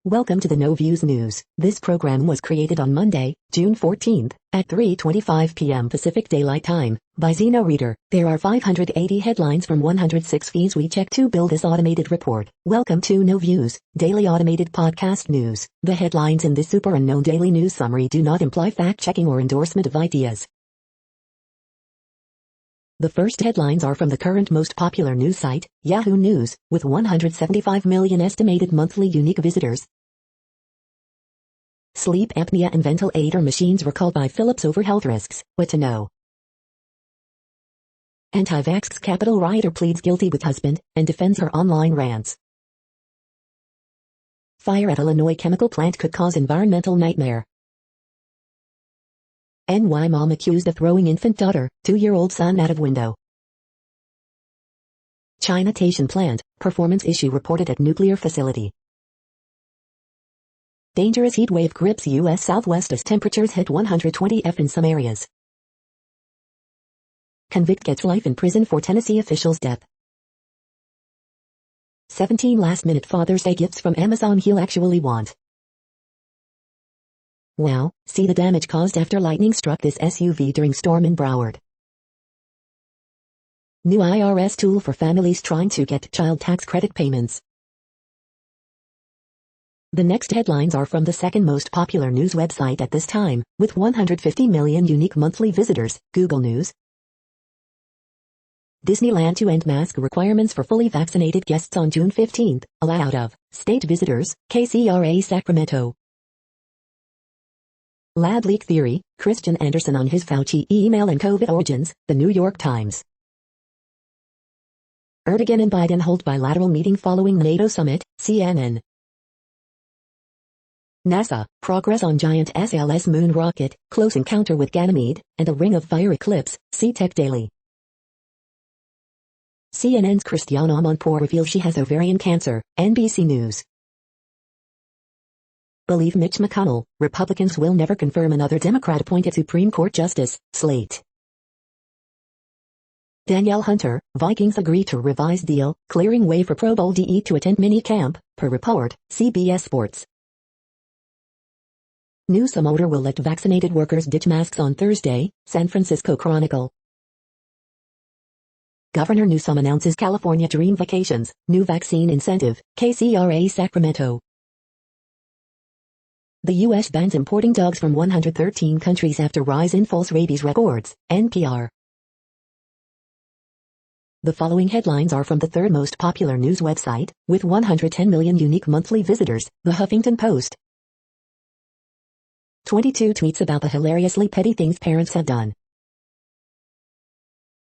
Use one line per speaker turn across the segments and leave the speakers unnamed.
Welcome to the No Views News. This program was created on Monday, June 14th, at 3:25 p.m. Pacific Daylight Time, by Zeno Reader. There are 580 headlines from 106 feeds we check to build this automated report. Welcome to No Views, daily automated podcast news. The headlines in this super unknown daily news summary do not imply fact-checking or endorsement of ideas. The first headlines are from the current most popular news site, Yahoo News, with 175 million estimated monthly unique visitors. Sleep apnea and ventilator machines recalled by Philips over health risks. What to know? Anti-vax Capitol rioter pleads guilty with husband and defends her online rants. Fire at Illinois chemical plant could cause environmental nightmare. NY mom accused of throwing infant daughter, 2-year-old son out of window. China Taishan plant, performance issue reported at nuclear facility. Dangerous heat wave grips U.S. Southwest as temperatures hit 120 F in some areas. Convict gets life in prison for Tennessee official's death. 17 last-minute Father's Day gifts from Amazon he'll actually want. Wow, see the damage caused after lightning struck this SUV during storm in Broward. New IRS tool for families trying to get child tax credit payments. The next headlines are from the second most popular news website at this time, with 150 million unique monthly visitors, Google News. Disneyland to end mask requirements for fully vaccinated guests on June 15th, allow out-of-state visitors, KCRA Sacramento. Lab leak theory, Christian Anderson on his Fauci email and COVID origins, The New York Times. Erdogan and Biden hold bilateral meeting following NATO summit, CNN. NASA, progress on giant SLS moon rocket, close encounter with Ganymede, and a ring of fire eclipse, see Tech Daily. CNN's Christiane-Amanpour reveals she has ovarian cancer, NBC News. Believe Mitch McConnell, Republicans will never confirm another Democrat-appointed Supreme Court justice, Slate. Danielle Hunter, Vikings agree to revised deal, clearing way for Pro Bowl DE to attend mini camp, per report, CBS Sports. Newsom order will let vaccinated workers ditch masks on Thursday, San Francisco Chronicle. Governor Newsom announces California Dream Vacations, new vaccine incentive, KCRA Sacramento. The U.S. bans importing dogs from 113 countries after rise in false rabies records, NPR. The following headlines are from the third most popular news website, with 110 million unique monthly visitors, The Huffington Post. 22 tweets about the hilariously petty things parents have done.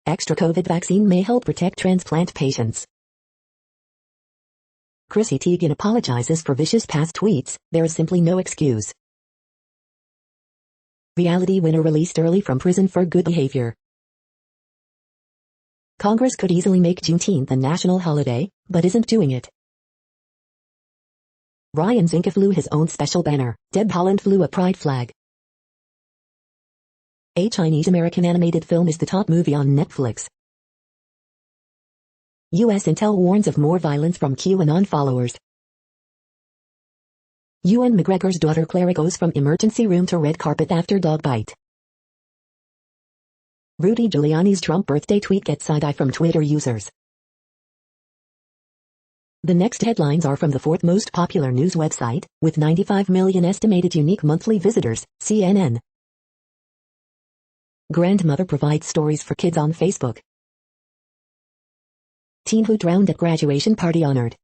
Extra COVID vaccine may help protect transplant patients. Chrissy Teigen apologizes for vicious past tweets, there is simply no excuse. Reality winner released early from prison for good behavior. Congress could easily make Juneteenth a national holiday, but isn't doing it. Ryan Zinke flew his own special banner, Deb Haaland flew a pride flag. A Chinese-American animated film is the top movie on Netflix. U.S. intel warns of more violence from QAnon followers. Ewan McGregor's daughter Clara goes from emergency room to red carpet after dog bite. Rudy Giuliani's Trump birthday tweet gets side-eye from Twitter users. The next headlines are from the fourth most popular news website, with 95 million estimated unique monthly visitors, CNN. Grandmother provides stories for kids on Facebook. Teen who drowned at graduation party honored.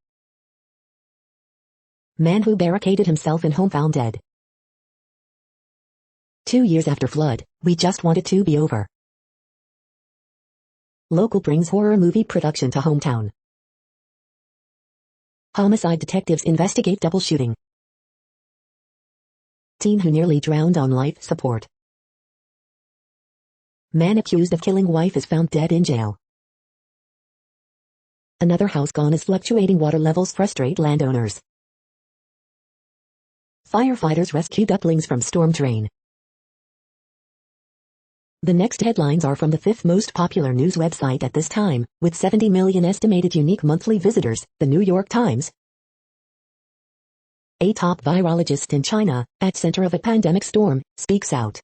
Man who barricaded himself in home found dead. 2 years after flood, we just want it to be over. Local brings horror movie production to hometown. Homicide detectives investigate double shooting. Teen who nearly drowned on life support. Man accused of killing wife is found dead in jail. Another house gone as fluctuating water levels frustrate landowners. Firefighters rescue ducklings from storm drain. The next headlines are from the fifth most popular news website at this time, with 70 million estimated unique monthly visitors, The New York Times. A top virologist in China, at center of a pandemic storm, speaks out.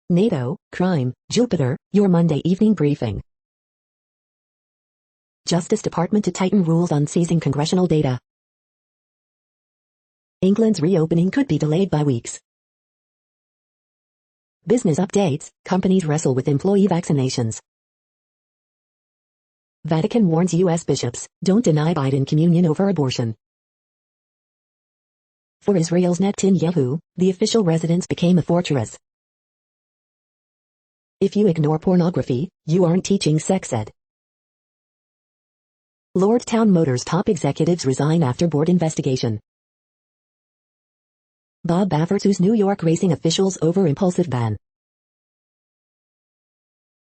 NATO, crime, Jupiter, your Monday evening briefing. Justice Department to tighten rules on seizing congressional data. England's reopening could be delayed by weeks. Business updates, companies wrestle with employee vaccinations. Vatican warns U.S. bishops, don't deny Biden communion over abortion. For Israel's Netanyahu, the official residence became a fortress. If you ignore pornography, you aren't teaching sex ed. Lordstown Motors top executives resign after board investigation. Bob Baffert sues New York racing officials over impulsive ban.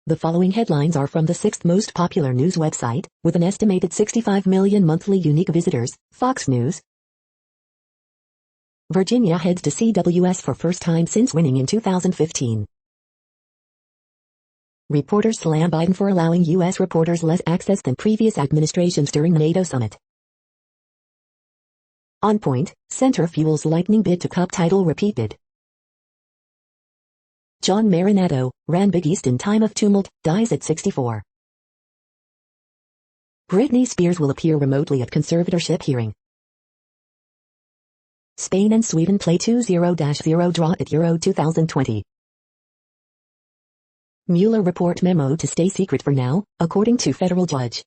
The following headlines are from the 6th most popular news website, with an estimated 65 million monthly unique visitors, Fox News. Virginia heads to CWS for first time since winning in 2015. Reporters slam Biden for allowing U.S. reporters less access than previous administrations during the NATO summit. On Point, Center fuels Lightning bid to Cup title repeat. John Marinado, ran Big East in time of tumult, dies at 64. Britney Spears will appear remotely at conservatorship hearing. Spain and Sweden play 2-0-0 draw at Euro 2020. Mueller report memo to stay secret for now, according to federal judge.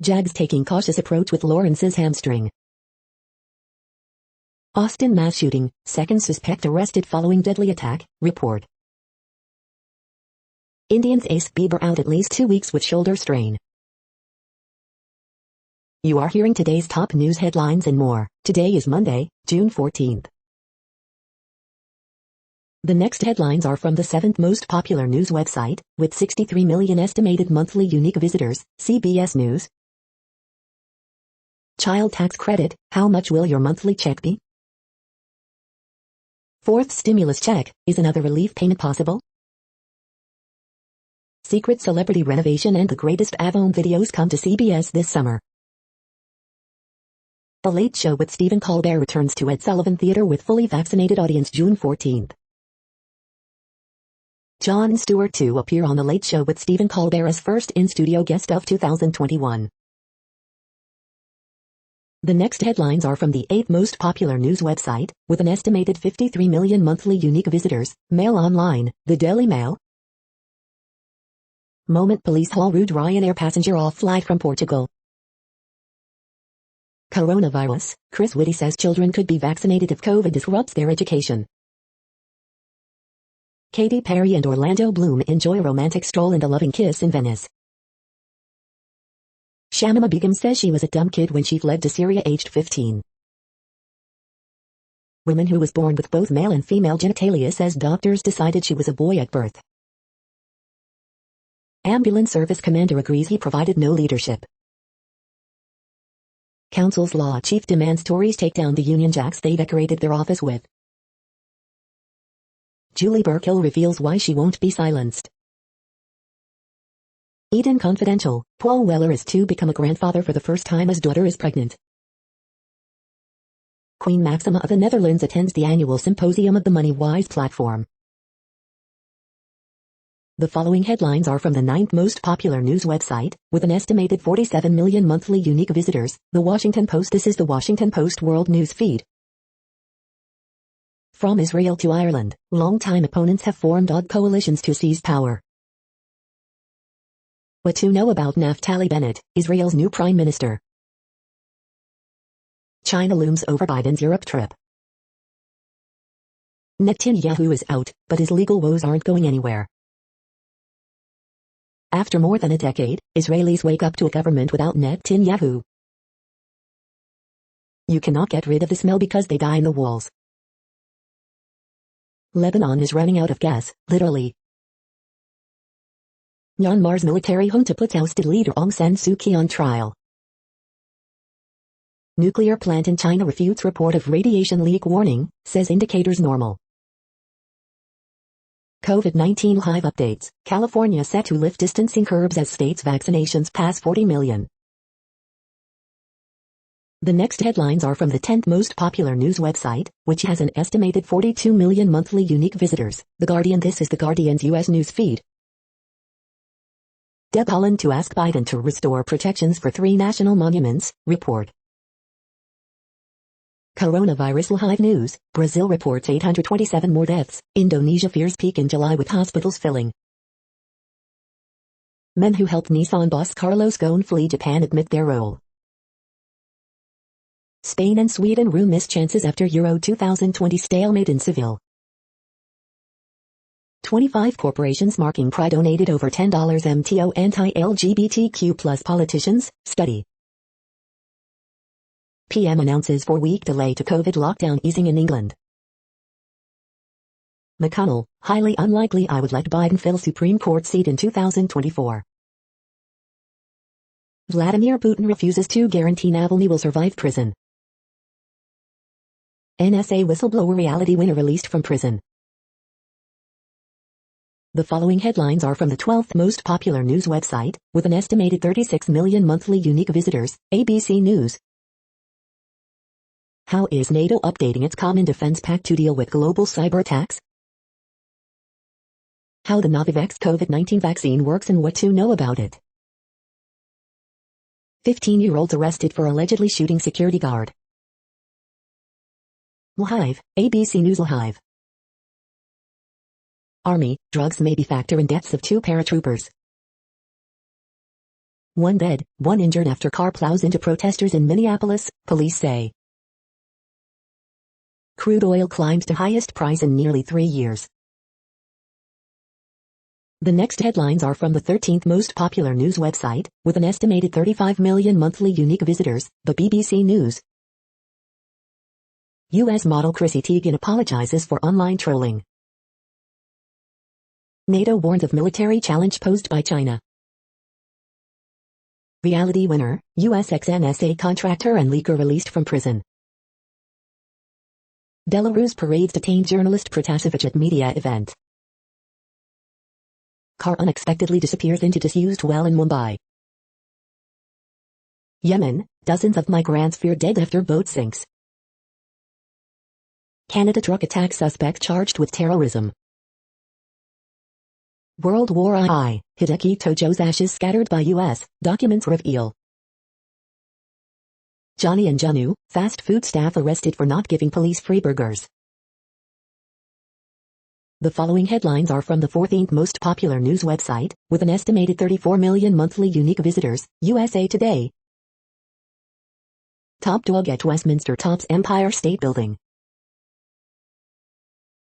Jags taking cautious approach with Lawrence's hamstring. Austin mass shooting, second suspect arrested following deadly attack, report. Indians ace Bieber out at least 2 weeks with shoulder strain. You are hearing today's top news headlines and more. Today is Monday, June 14th. The next headlines are from the 7th most popular news website, with 63 million estimated monthly unique visitors, CBS News. Child tax credit, how much will your monthly check be? Fourth stimulus check, is another relief payment possible? Secret celebrity renovation and the greatest Avon videos come to CBS this summer. The Late Show with Stephen Colbert returns to Ed Sullivan Theater with fully vaccinated audience June 14th. Jon Stewart to appear on The Late Show with Stephen Colbert as first in-studio guest of 2021. The next headlines are from the 8th most popular news website, with an estimated 53 million monthly unique visitors, Mail Online, The Daily Mail. Moment police haul rude Ryanair passenger off flight from Portugal. Coronavirus, Chris Whitty says children could be vaccinated if COVID disrupts their education. Katy Perry and Orlando Bloom enjoy a romantic stroll and a loving kiss in Venice. Shamima Begum says she was a dumb kid when she fled to Syria aged 15. Woman who was born with both male and female genitalia says doctors decided she was a boy at birth. Ambulance service commander agrees he provided no leadership. Council's law chief demands Tories take down the Union Jacks they decorated their office with. Julie Burkill reveals why she won't be silenced. Eden Confidential, Paul Weller is to become a grandfather for the first time as daughter is pregnant. Queen Maxima of the Netherlands attends the annual symposium of the Money Wise platform. The following headlines are from the 9th most popular news website, with an estimated 47 million monthly unique visitors, The Washington Post. This is the Washington Post World News Feed. From Israel to Ireland, longtime opponents have formed odd coalitions to seize power. What to know about Naftali Bennett, Israel's new prime minister. China looms over Biden's Europe trip. Netanyahu is out, but his legal woes aren't going anywhere. After more than a decade, Israelis wake up to a government without Netanyahu. You cannot get rid of the smell because they die in the walls. Lebanon is running out of gas, literally. Myanmar's military junta puts ousted leader Aung San Suu Kyi on trial. Nuclear plant in China refutes report of radiation leak warning, says indicators normal. COVID-19 live updates, California set to lift distancing curbs as states vaccinations pass 40 million. The next headlines are from the 10th most popular news website, which has an estimated 42 million monthly unique visitors, The Guardian. This is The Guardian's U.S. news feed. Deb Haaland to ask Biden to restore protections for 3 national monuments, report. Coronavirus live news, Brazil reports 827 more deaths, Indonesia fears peak in July with hospitals filling. Men who helped Nissan boss Carlos Ghosn flee Japan admit their role. Spain and Sweden rue miss chances after Euro 2020 stalemate in Seville. 25 corporations marking Pride donated over $10 MTO anti-LGBTQ plus politicians, study. PM announces 4-week delay to COVID lockdown easing in England. McConnell, highly unlikely I would let Biden fill Supreme Court seat in 2024. Vladimir Putin refuses to guarantee Navalny will survive prison. NSA whistleblower reality winner released from prison. The following headlines are from the 12th most popular news website, with an estimated 36 million monthly unique visitors, ABC News. How is NATO updating its Common Defense Pact to deal with global cyber attacks? How the Novavax COVID-19 vaccine works and what to know about it. 15-year-olds arrested for allegedly shooting security guard. Live, ABC News Live. Army, drugs may be factor in deaths of 2 paratroopers. 1 dead, 1 injured after car plows into protesters in Minneapolis, police say. Crude oil climbs to highest price in nearly 3 years. The next headlines are from the 13th most popular news website, with an estimated 35 million monthly unique visitors, the BBC News. U.S. model Chrissy Teigen apologizes for online trolling. NATO warns of military challenge posed by China. Reality winner, U.S. ex-NSA contractor and leaker released from prison. Belarus parades detained journalist Protasevich at media event. Car unexpectedly disappears into disused well in Mumbai. Yemen, dozens of migrants feared dead after boat sinks. Canada truck attack suspect charged with terrorism. World War I, Hideki Tojo's ashes scattered by U.S., documents reveal. Johnny and Janu, fast food staff arrested for not giving police free burgers. The following headlines are from the 14th most popular news website, with an estimated 34 million monthly unique visitors, USA Today. Top dog at Westminster tops Empire State Building.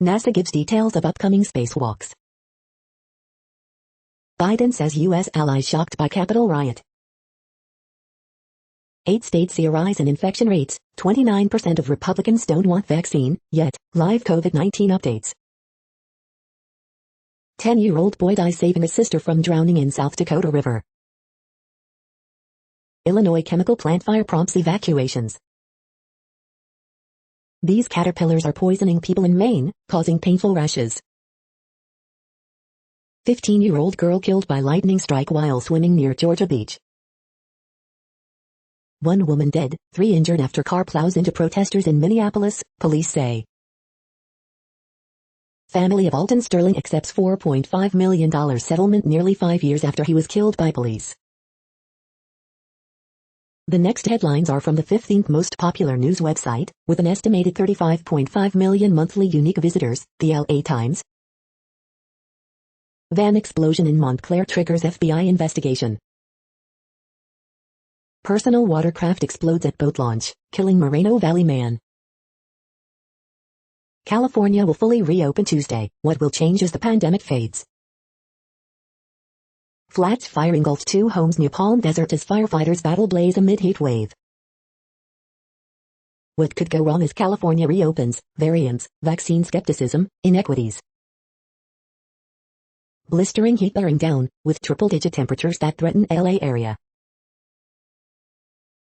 NASA gives details of upcoming spacewalks. Biden says U.S. allies shocked by Capitol riot. 8 states see a rise in infection rates, 29% of Republicans don't want vaccine, yet, live COVID-19 updates. 10-year-old boy dies saving his sister from drowning in South Dakota River. Illinois chemical plant fire prompts evacuations. These caterpillars are poisoning people in Maine, causing painful rashes. 15-year-old girl killed by lightning strike while swimming near Georgia Beach. 1 woman dead, 3 injured after car plows into protesters in Minneapolis, police say. Family of Alton Sterling accepts $4.5 million settlement nearly 5 years after he was killed by police. The next headlines are from the 15th most popular news website, with an estimated 35.5 million monthly unique visitors, the LA Times. Van explosion in Montclair triggers FBI investigation. Personal watercraft explodes at boat launch, killing Moreno Valley man. California will fully reopen Tuesday. What will change as the pandemic fades? Flats fire engulfs 2 homes near Palm Desert as firefighters battle blaze amid heat wave. What could go wrong as California reopens? Variants, vaccine skepticism, inequities. Blistering heat bearing down, with triple-digit temperatures that threaten LA area.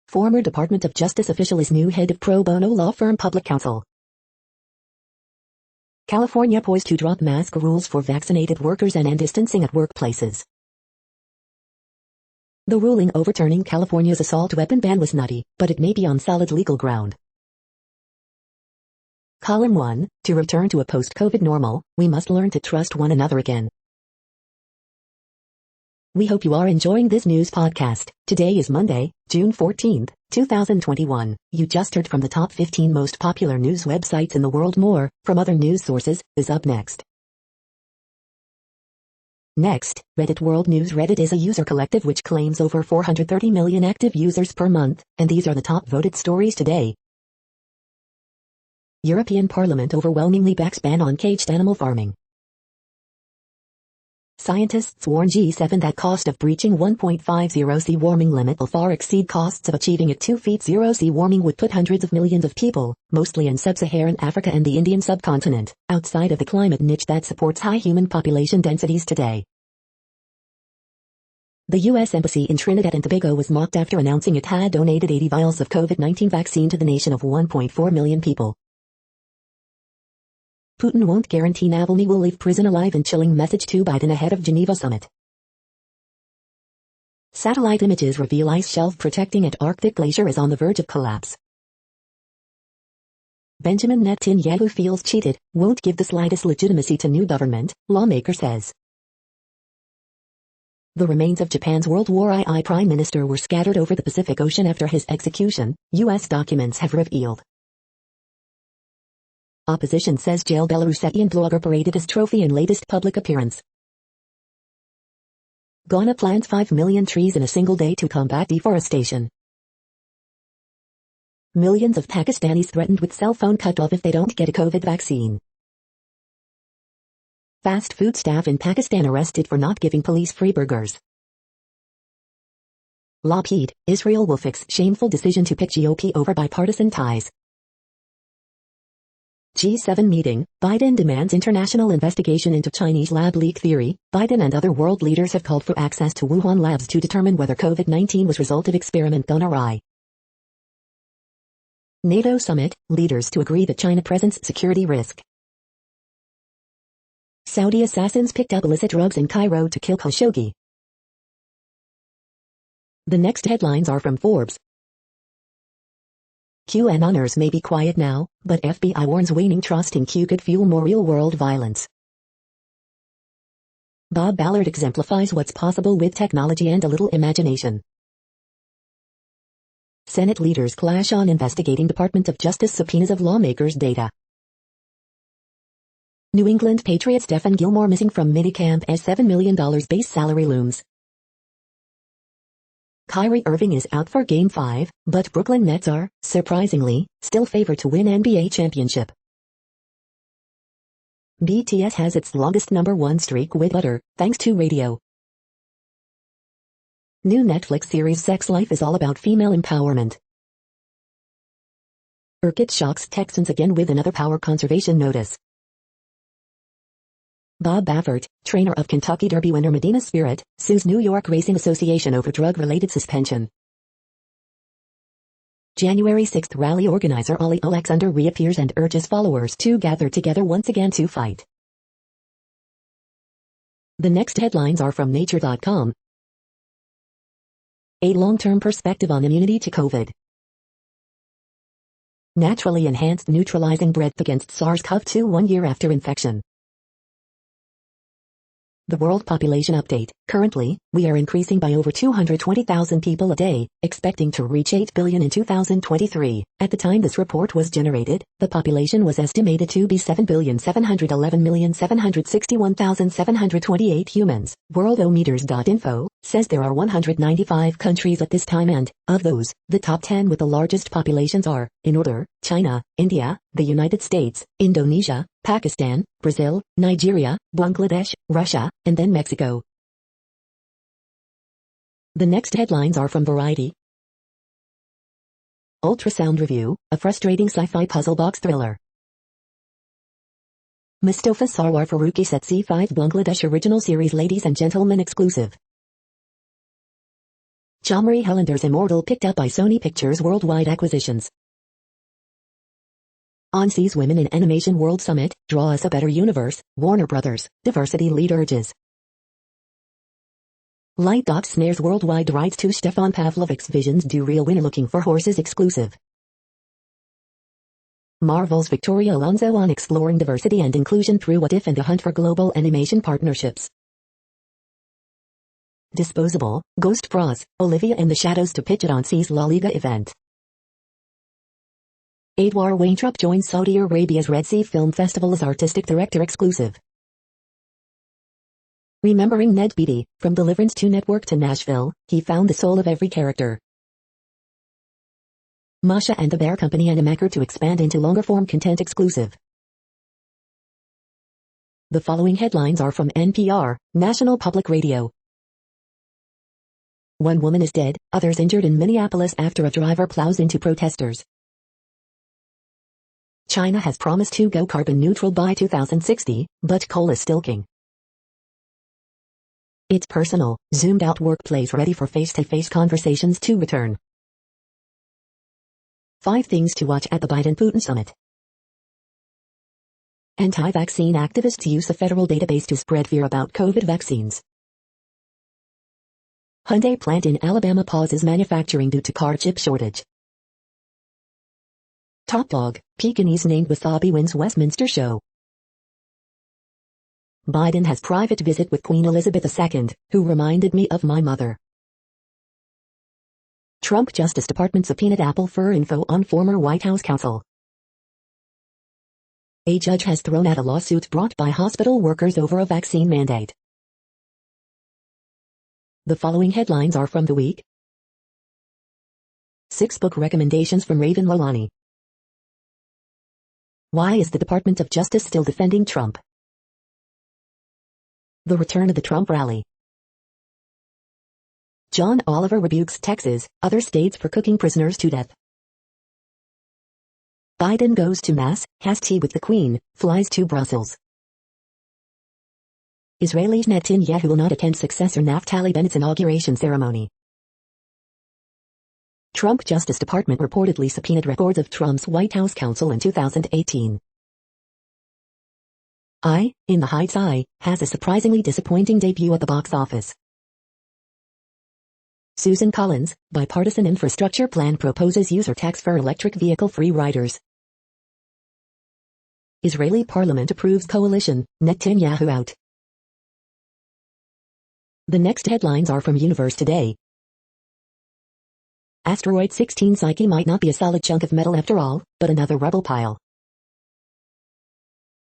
Former Department of Justice official is new head of pro bono law firm Public Counsel. California poised to drop mask rules for vaccinated workers and end distancing at workplaces. The ruling overturning California's assault weapon ban was nutty, but it may be on solid legal ground. Column 1, to return to a post-COVID normal, we must learn to trust one another again. We hope you are enjoying this news podcast. Today is Monday, June 14th, 2021. You just heard from the top 15 most popular news websites in the world. More, from other news sources, is up next. Next, Reddit World News. Reddit is a user collective which claims over 430 million active users per month, and these are the top voted stories today. European Parliament overwhelmingly backs ban on caged animal farming. Scientists warn G7 that cost of breaching 1.50 C warming limit will far exceed costs of achieving it. 2 feet 0 C warming would put hundreds of millions of people, mostly in sub-Saharan Africa and the Indian subcontinent, outside of the climate niche that supports high human population densities today. The U.S. Embassy in Trinidad and Tobago was mocked after announcing it had donated 80 vials of COVID-19 vaccine to the nation of 1.4 million people. Putin won't guarantee Navalny will leave prison alive in chilling message to Biden ahead of Geneva summit. Satellite images reveal ice shelf protecting at Arctic glacier is on the verge of collapse. Benjamin Netanyahu feels cheated, won't give the slightest legitimacy to new government, lawmaker says. The remains of Japan's World War II prime minister were scattered over the Pacific Ocean after his execution, U.S. documents have revealed. Opposition says jailed Belarusian blogger paraded his trophy in latest public appearance. Ghana plants 5 million trees in a single day to combat deforestation. Millions of Pakistanis threatened with cell phone cut-off if they don't get a COVID vaccine. Fast food staff in Pakistan arrested for not giving police free burgers. Lockheed, Israel will fix shameful decision to pick GOP over bipartisan ties. G7 meeting, Biden demands international investigation into Chinese lab leak theory. Biden and other world leaders have called for access to Wuhan labs to determine whether COVID-19 was result of experiment gone awry. NATO summit, leaders to agree that China presents security risk. Saudi assassins picked up illicit drugs in Cairo to kill Khashoggi. The next headlines are from Forbes. QAnoners may be quiet now, but FBI warns waning trust in Q could fuel more real-world violence. Bob Ballard exemplifies what's possible with technology and a little imagination. Senate leaders clash on investigating Department of Justice subpoenas of lawmakers' data. New England Patriots Stephen Gilmore missing from minicamp as $7 million base salary looms. Kyrie Irving is out for Game 5, but Brooklyn Nets are, surprisingly, still favored to win NBA championship. BTS has its longest #1 streak with Butter, thanks to radio. New Netflix series Sex Life is all about female empowerment. ERCOT shocks Texans again with another power conservation notice. Bob Baffert, trainer of Kentucky Derby winner Medina Spirit, sues New York Racing Association over drug-related suspension. January 6th rally organizer Ollie Alexander reappears and urges followers to gather together once again to fight. The next headlines are from Nature.com. A long-term perspective on immunity to COVID. Naturally enhanced neutralizing breadth against SARS-CoV-2 1 year after infection. The World Population Update. Currently, we are increasing by over 220,000 people a day, expecting to reach 8 billion in 2023. At the time this report was generated, the population was estimated to be 7,711,761,728 humans. Worldometers.info says there are 195 countries at this time and, of those, the top 10 with the largest populations are, in order, China, India, the United States, Indonesia, Pakistan, Brazil, Nigeria, Bangladesh, Russia, and then Mexico. The next headlines are from Variety. Ultrasound Review, a frustrating sci-fi puzzle box thriller. Mustafa Sarwar Farooqi set C5 Bangladesh original series Ladies and Gentlemen exclusive. Jamari Hellender's Immortal picked up by Sony Pictures Worldwide Acquisitions. ONCE's Women in Animation World Summit, Draw Us a Better Universe, Warner Brothers, Diversity Lead urges. Light dot snares worldwide rides to Stefan Pavlovic's Visions do real winner looking for horses exclusive. Marvel's Victoria Alonso on exploring diversity and inclusion through What If and the hunt for global animation partnerships. Disposable, Ghost Bras, Olivia in the Shadows to pitch it on C's La Liga event. Adwar Waintrup joins Saudi Arabia's Red Sea Film Festival as artistic director exclusive. Remembering Ned Beatty, from Deliverance to Network to Nashville, he found the soul of every character. Masha and the Bear Company animaker to expand into longer-form content exclusive. The following headlines are from NPR, National Public Radio. One woman is dead, others injured in Minneapolis after a driver plows into protesters. China has promised to go carbon neutral by 2060, but coal is still king. It's personal, zoomed-out workplace ready for face-to-face conversations to return. 5 things to watch at the Biden-Putin summit. Anti-vaccine activists use a federal database to spread fear about COVID vaccines. Hyundai plant in Alabama pauses manufacturing due to car chip shortage. Top dog, Pekingese named Wasabi wins Westminster show. Biden has private visit with Queen Elizabeth II, who reminded me of my mother. Trump Justice Department subpoenaed Apple for info on former White House counsel. A judge has thrown out a lawsuit brought by hospital workers over a vaccine mandate. The following headlines are from The Week. 6 book recommendations from Raven Lalani. Why is the Department of Justice still defending Trump? The return of the Trump rally. John Oliver rebukes Texas, other states for cooking prisoners to death. Biden goes to Mass, has tea with the Queen, flies to Brussels. Israeli Netanyahu will not attend successor Naftali Bennett's inauguration ceremony. Trump Justice Department reportedly subpoenaed records of Trump's White House counsel in 2018. In the Heights has a surprisingly disappointing debut at the box office. Susan Collins, bipartisan infrastructure plan proposes user tax for electric vehicle-free riders. Israeli parliament approves coalition, Netanyahu out. The next headlines are from Universe Today. Asteroid 16 Psyche might not be a solid chunk of metal after all, but another rubble pile.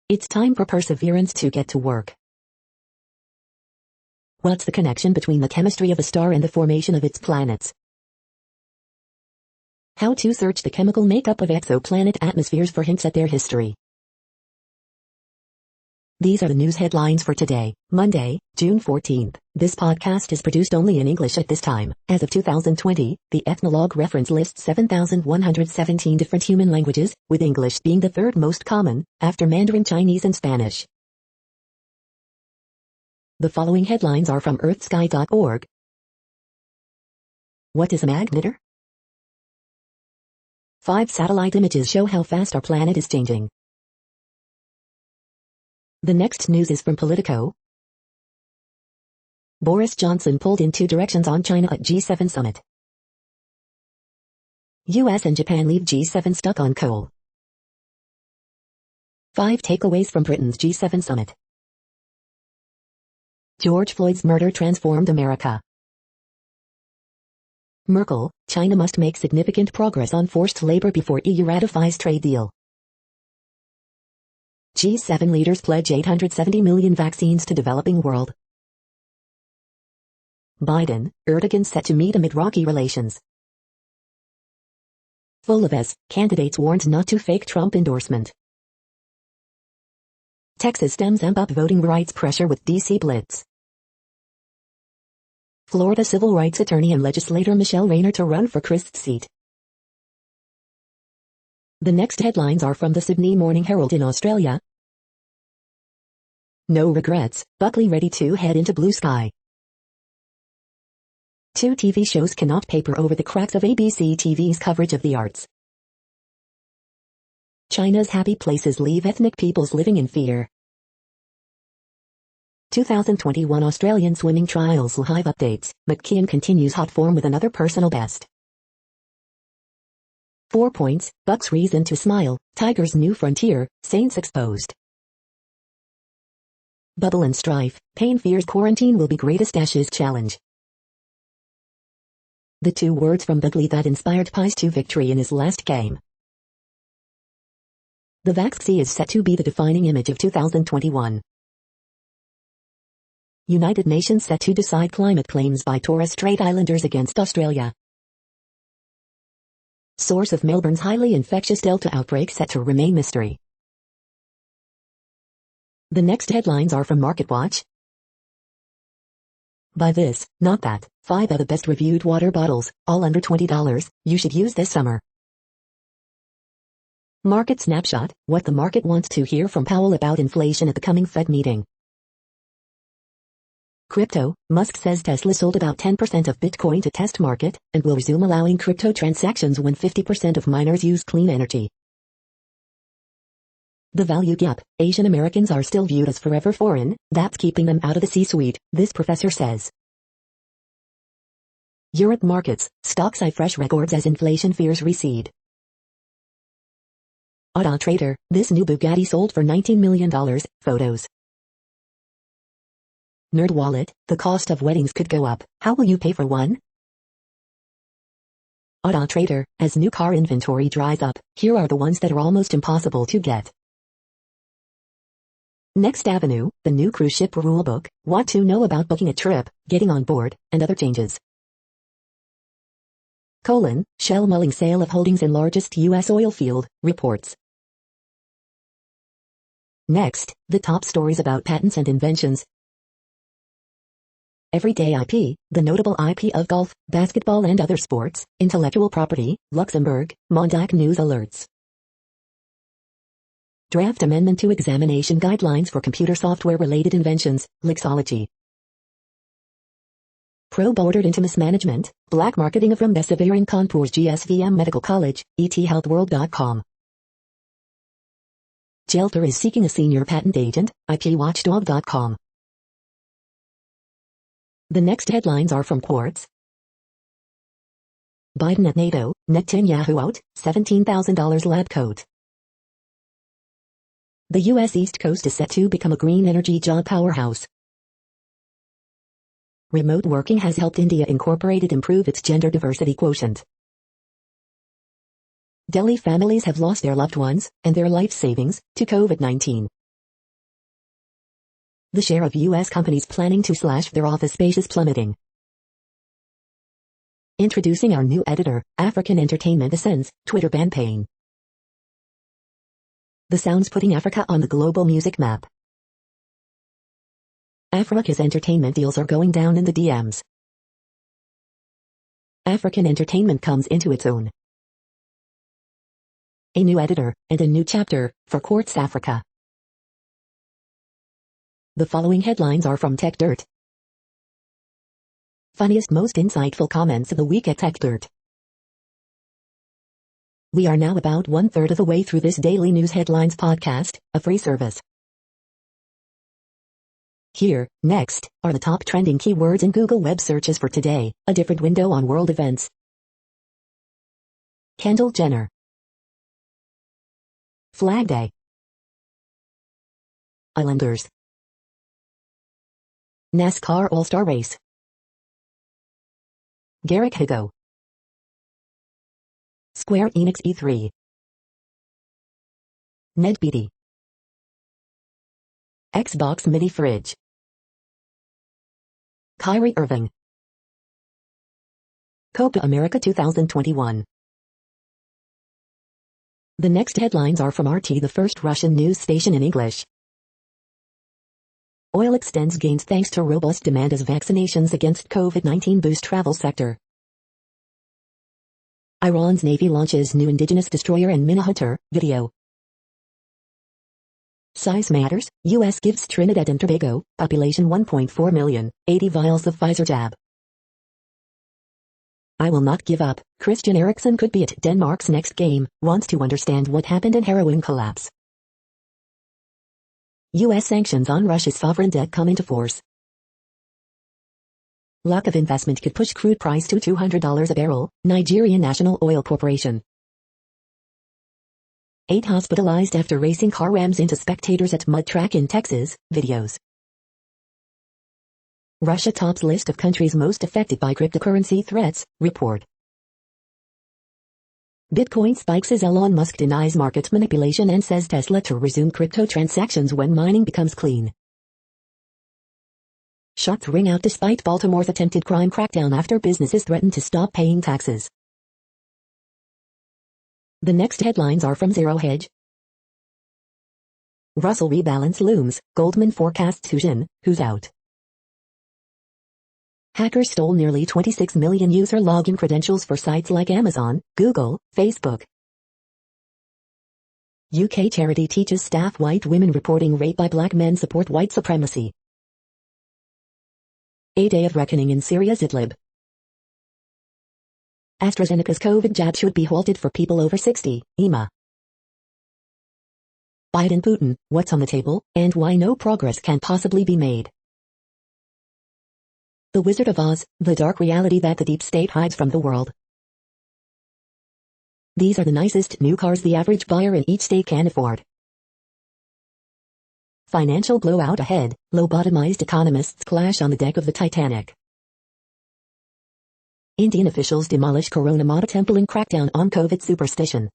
It's time for Perseverance to get to work. What's the connection between the chemistry of a star and the formation of its planets? How to search the chemical makeup of exoplanet atmospheres for hints at their history. These are the news headlines for today, Monday, June 14th. This podcast is produced only in English at this time. As of 2020, the Ethnologue reference lists 7,117 different human languages, with English being the third most common, after Mandarin Chinese and Spanish. The following headlines are from earthsky.org. What is a magnetar? 5 satellite images show how fast our planet is changing. The next news is from Politico. Boris Johnson pulled in 2 directions on China at G7 summit. US and Japan leave G7 stuck on coal. 5 takeaways from Britain's G7 summit. George Floyd's murder transformed America. Merkel, China must make significant progress on forced labor before EU ratifies trade deal. G7 leaders pledge 870 million vaccines to developing world. Biden, Erdogan set to meet amid rocky relations. Full of S, candidates warned not to fake Trump endorsement. Texas Dems amp up voting rights pressure with DC blitz. Florida civil rights attorney and legislator Michelle Rayner to run for Crist's seat. The next headlines are from the Sydney Morning Herald in Australia. No regrets, Buckley ready to head into blue sky. 2 TV shows cannot paper over the cracks of ABC TV's coverage of the arts. China's happy places leave ethnic peoples living in fear. 2021 Australian swimming trials live updates. McKeon continues hot form with another personal best. 4 points, Bucks reason to smile, Tigers new frontier, Saints exposed. Bubble and strife, Payne fears quarantine will be greatest Ashes challenge. The 2 words from Bugley that inspired Pies to victory in his last game. The vaccine is set to be the defining image of 2021. United Nations set to decide climate claims by Torres Strait Islanders against Australia. Source of Melbourne's highly infectious Delta outbreak set to remain mystery. The next headlines are from MarketWatch. Buy this, not that, 5 of the best reviewed water bottles, all under $20, you should use this summer. Market Snapshot, what the market wants to hear from Powell about inflation at the coming Fed meeting. Crypto, Musk says Tesla sold about 10% of Bitcoin to test market, and will resume allowing crypto transactions when 50% of miners use clean energy. The value gap, Asian Americans are still viewed as forever foreign, that's keeping them out of the C-suite, this professor says. Europe markets, stocks eye fresh records as inflation fears recede. Auto Trader, this new Bugatti sold for $19 million, photos. NerdWallet, the cost of weddings could go up, how will you pay for one? Auto Trader, as new car inventory dries up, here are the ones that are almost impossible to get. Next Avenue, the new cruise ship rulebook, what to know about booking a trip, getting on board, and other changes. Shell mulling sale of holdings in largest U.S. oil field, reports. Next, the top stories about patents and inventions. Everyday IP, the notable IP of golf, basketball and other sports, intellectual property, Luxembourg, Mondac News alerts. Draft Amendment to Examination Guidelines for Computer Software-Related Inventions, Lexology. Probe ordered into mismanagement, black marketing of Remdesivir in Kanpur's GSVM Medical College, ethealthworld.com. Shelter is seeking a senior patent agent, IPWatchdog.com. The next headlines are from Quartz. Biden at NATO, Netanyahu out, $17,000 lab coat. The U.S. East Coast is set to become a green energy job powerhouse. Remote working has helped India Incorporated improve its gender diversity quotient. Delhi families have lost their loved ones, and their life savings, to COVID-19. The share of U.S. companies planning to slash their office space is plummeting. Introducing our new editor, African Entertainment Ascends, Twitter ban pain. The sounds putting Africa on the global music map. Africa's entertainment deals are going down in the DMs. African entertainment comes into its own. A new editor, and a new chapter, for Quartz Africa. The following headlines are from Tech Dirt. Funniest most insightful comments of the week at Tech Dirt. We are now about 1/3 of the way through this daily news headlines podcast, a free service. Here, next, are the top trending keywords in Google web searches for today, a different window on world events. Kendall Jenner. Flag Day. Islanders. NASCAR All-Star Race. Garrick Higo. Square Enix E3. Ned Beatty. Xbox Mini Fridge. Kyrie Irving. Copa America 2021. The next headlines are from RT, the first Russian news station in English. Oil extends gains thanks to robust demand as vaccinations against COVID-19 boost travel sector. Iran's Navy launches new indigenous destroyer and Minahatar, video. Size matters, U.S. gives Trinidad and Tobago, population 1.4 million, 80 vials of Pfizer jab. I will not give up, Christian Eriksen could be at Denmark's next game, wants to understand what happened in harrowing collapse. U.S. sanctions on Russia's sovereign debt come into force. Lack of investment could push crude price to $200 a barrel, Nigerian National Oil Corporation. 8 hospitalized after racing car rams into spectators at mud track in Texas, videos. Russia tops list of countries most affected by cryptocurrency threats, report. Bitcoin spikes as Elon Musk denies market manipulation and says Tesla to resume crypto transactions when mining becomes clean. Shots ring out despite Baltimore's attempted crime crackdown after businesses threaten to stop paying taxes. The next headlines are from Zero Hedge. Russell rebalance looms, Goldman forecasts who's out. Hackers stole nearly 26 million user login credentials for sites like Amazon, Google, Facebook. UK charity teaches staff white women reporting rape by black men support white supremacy. A day of reckoning in Syria's Idlib. AstraZeneca's COVID jab should be halted for people over 60, EMA. Biden-Putin, what's on the table, and why no progress can possibly be made. The Wizard of Oz, the dark reality that the deep state hides from the world. These are the nicest new cars the average buyer in each state can afford. Financial blowout ahead, lobotomized economists clash on the deck of the Titanic. Indian officials demolish Corona Mata temple in crackdown on COVID superstition.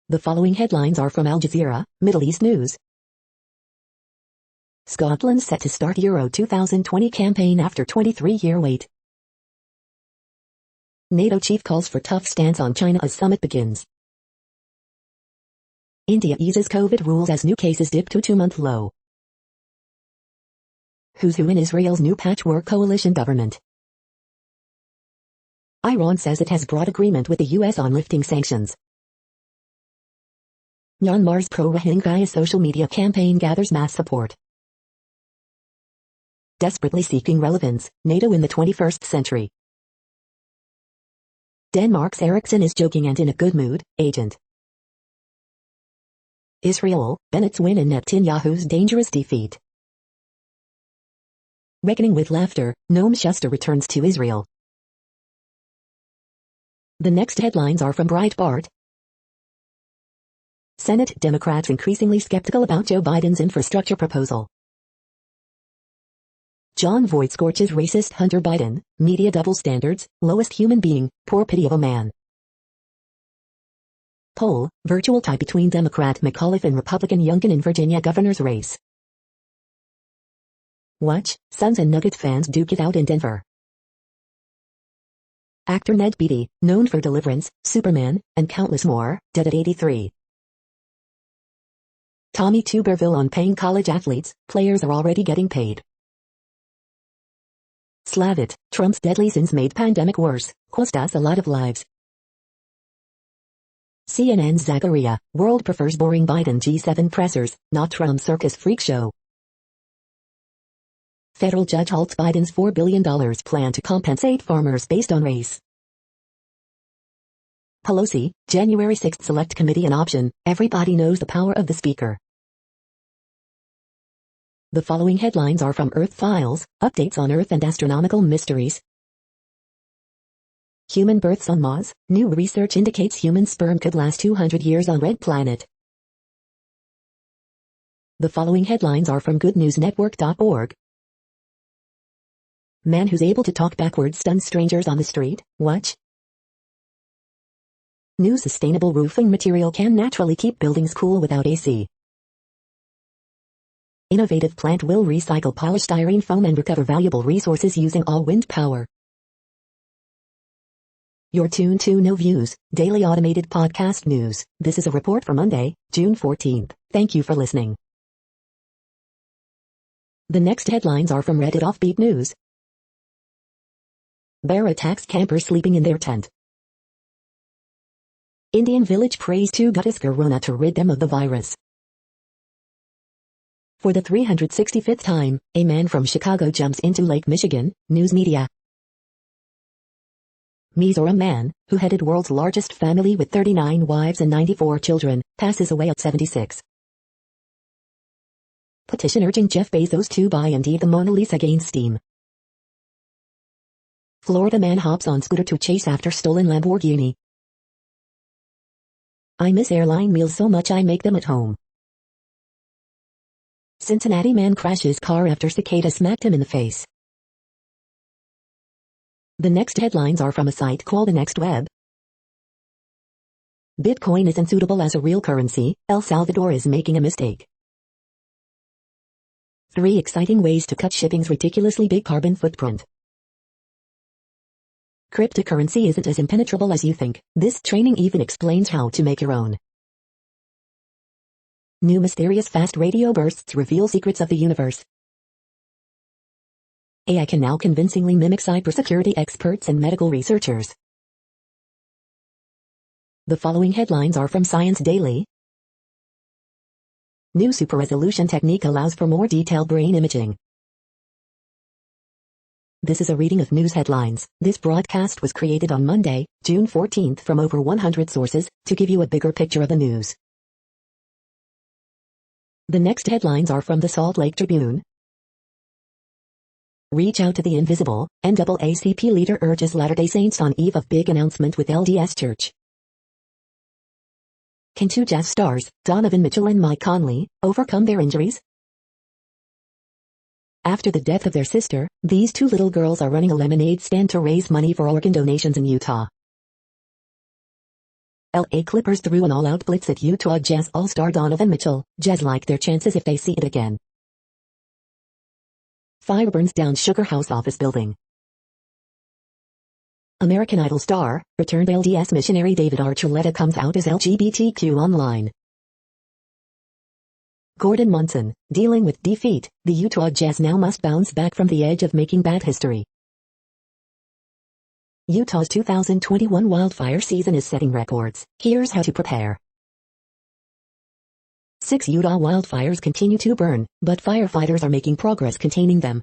The following headlines are from Al Jazeera, Middle East News. Scotland set to start Euro 2020 campaign after 23-year wait. NATO chief calls for tough stance on China as summit begins. India eases COVID rules as new cases dip to 2-month low. Who's who in Israel's new patchwork coalition government? Iran says it has broad agreement with the U.S. on lifting sanctions. Myanmar's pro-Rohingya social media campaign gathers mass support. Desperately seeking relevance, NATO in the 21st century. Denmark's Eriksson is joking and in a good mood, agent. Israel, Bennett's win and Netanyahu's dangerous defeat. Reckoning with laughter, Noam Schuster returns to Israel. The next headlines are from Breitbart. Senate Democrats increasingly skeptical about Joe Biden's infrastructure proposal. John Voight scorches racist Hunter Biden, media double standards, lowest human being, poor pity of a man. Poll, virtual tie between Democrat McAuliffe and Republican Youngkin in Virginia governor's race. Watch, Suns and Nuggets fans duke it out in Denver. Actor Ned Beatty, known for Deliverance, Superman, and countless more, dead at 83. Tommy Tuberville on paying college athletes, players are already getting paid. Slavit, Trump's deadly sins made pandemic worse, cost us a lot of lives. CNN's Zachariah, world prefers boring Biden G7 pressers, not Trump circus freak show. Federal judge halts Biden's $4 billion plan to compensate farmers based on race. Pelosi, January 6 Select Committee an option, everybody knows the power of the speaker. The following headlines are from Earth Files, updates on Earth and astronomical mysteries. Human births on Mars, new research indicates human sperm could last 200 years on Red Planet. The following headlines are from goodnewsnetwork.org. Man who's able to talk backwards stuns strangers on the street, watch. New sustainable roofing material can naturally keep buildings cool without AC. Innovative plant will recycle polystyrene foam and recover valuable resources using all wind power. You're tuned to No Views, daily automated podcast news. This is a report for Monday, June 14th. Thank you for listening. The next headlines are from Reddit Offbeat News. Bear attacks campers sleeping in their tent. Indian village prays to goddess Corona to rid them of the virus. For the 365th time, a man from Chicago jumps into Lake Michigan, news media. Mizoram man, who headed world's largest family with 39 wives and 94 children, passes away at 76. Petition urging Jeff Bezos to buy and eat the Mona Lisa gains steam. Florida man hops on scooter to chase after stolen Lamborghini. I miss airline meals so much I make them at home. Cincinnati man crashes car after cicada smacked him in the face. The next headlines are from a site called The Next Web. Bitcoin isn't suitable as a real currency, El Salvador is making a mistake. 3 exciting ways to cut shipping's ridiculously big carbon footprint. Cryptocurrency isn't as impenetrable as you think. This training even explains how to make your own. New mysterious fast radio bursts reveal secrets of the universe. AI can now convincingly mimic cybersecurity experts and medical researchers. The following headlines are from Science Daily. New super-resolution technique allows for more detailed brain imaging. This is a reading of news headlines. This broadcast was created on Monday, June 14th from over 100 sources, to give you a bigger picture of the news. The next headlines are from the Salt Lake Tribune. Reach out to the invisible, NAACP leader urges Latter-day Saints on eve of big announcement with LDS Church. Can 2 jazz stars, Donovan Mitchell and Mike Conley, overcome their injuries? After the death of their sister, these 2 little girls are running a lemonade stand to raise money for organ donations in Utah. LA Clippers threw an all-out blitz at Utah Jazz All-Star Donovan Mitchell. Jazz like their chances if they see it again. Fire burns down Sugar House office building. American Idol star, returned LDS missionary David Archuleta comes out as LGBTQ online. Gordon Monson, dealing with defeat, the Utah Jazz now must bounce back from the edge of making bad history. Utah's 2021 wildfire season is setting records. Here's how to prepare. 6 Utah wildfires continue to burn, but firefighters are making progress containing them.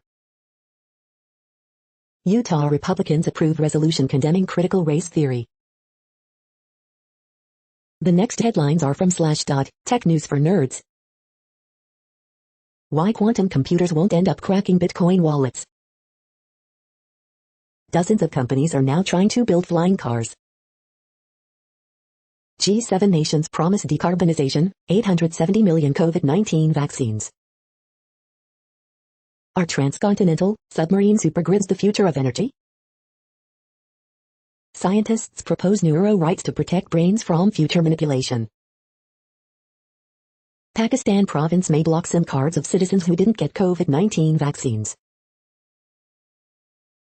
Utah Republicans approve resolution condemning critical race theory. The next headlines are from Slashdot, Tech News for Nerds. Why quantum computers won't end up cracking Bitcoin wallets. Dozens of companies are now trying to build flying cars. G7 nations promise decarbonization, 870 million COVID-19 vaccines. Are transcontinental, submarine supergrids the future of energy? Scientists propose neuro rights to protect brains from future manipulation. Pakistan province may block SIM cards of citizens who didn't get COVID-19 vaccines.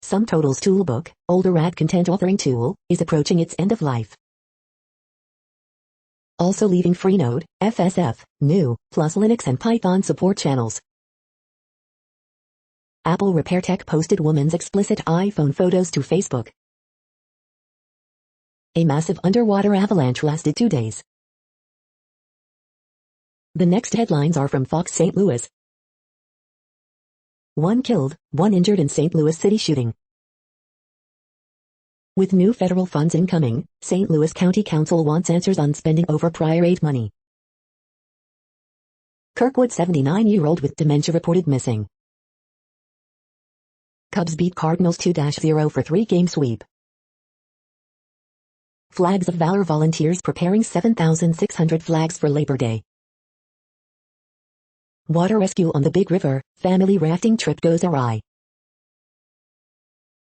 SumTotal's Toolbook, older ad content authoring tool, is approaching its end of life. Also leaving Freenode, FSF, GNU, plus Linux and Python support channels. Apple Repair Tech posted woman's explicit iPhone photos to Facebook. A massive underwater avalanche lasted 2 days. The next headlines are from Fox St. Louis. 1 killed, 1 injured in St. Louis City shooting. With new federal funds incoming, St. Louis County Council wants answers on spending over prior aid money. Kirkwood 79-year-old with dementia reported missing. Cubs beat Cardinals 2-0 for 3-game sweep. Flags of Valor volunteers preparing 7,600 flags for Labor Day. Water rescue on the Big River, family rafting trip goes awry.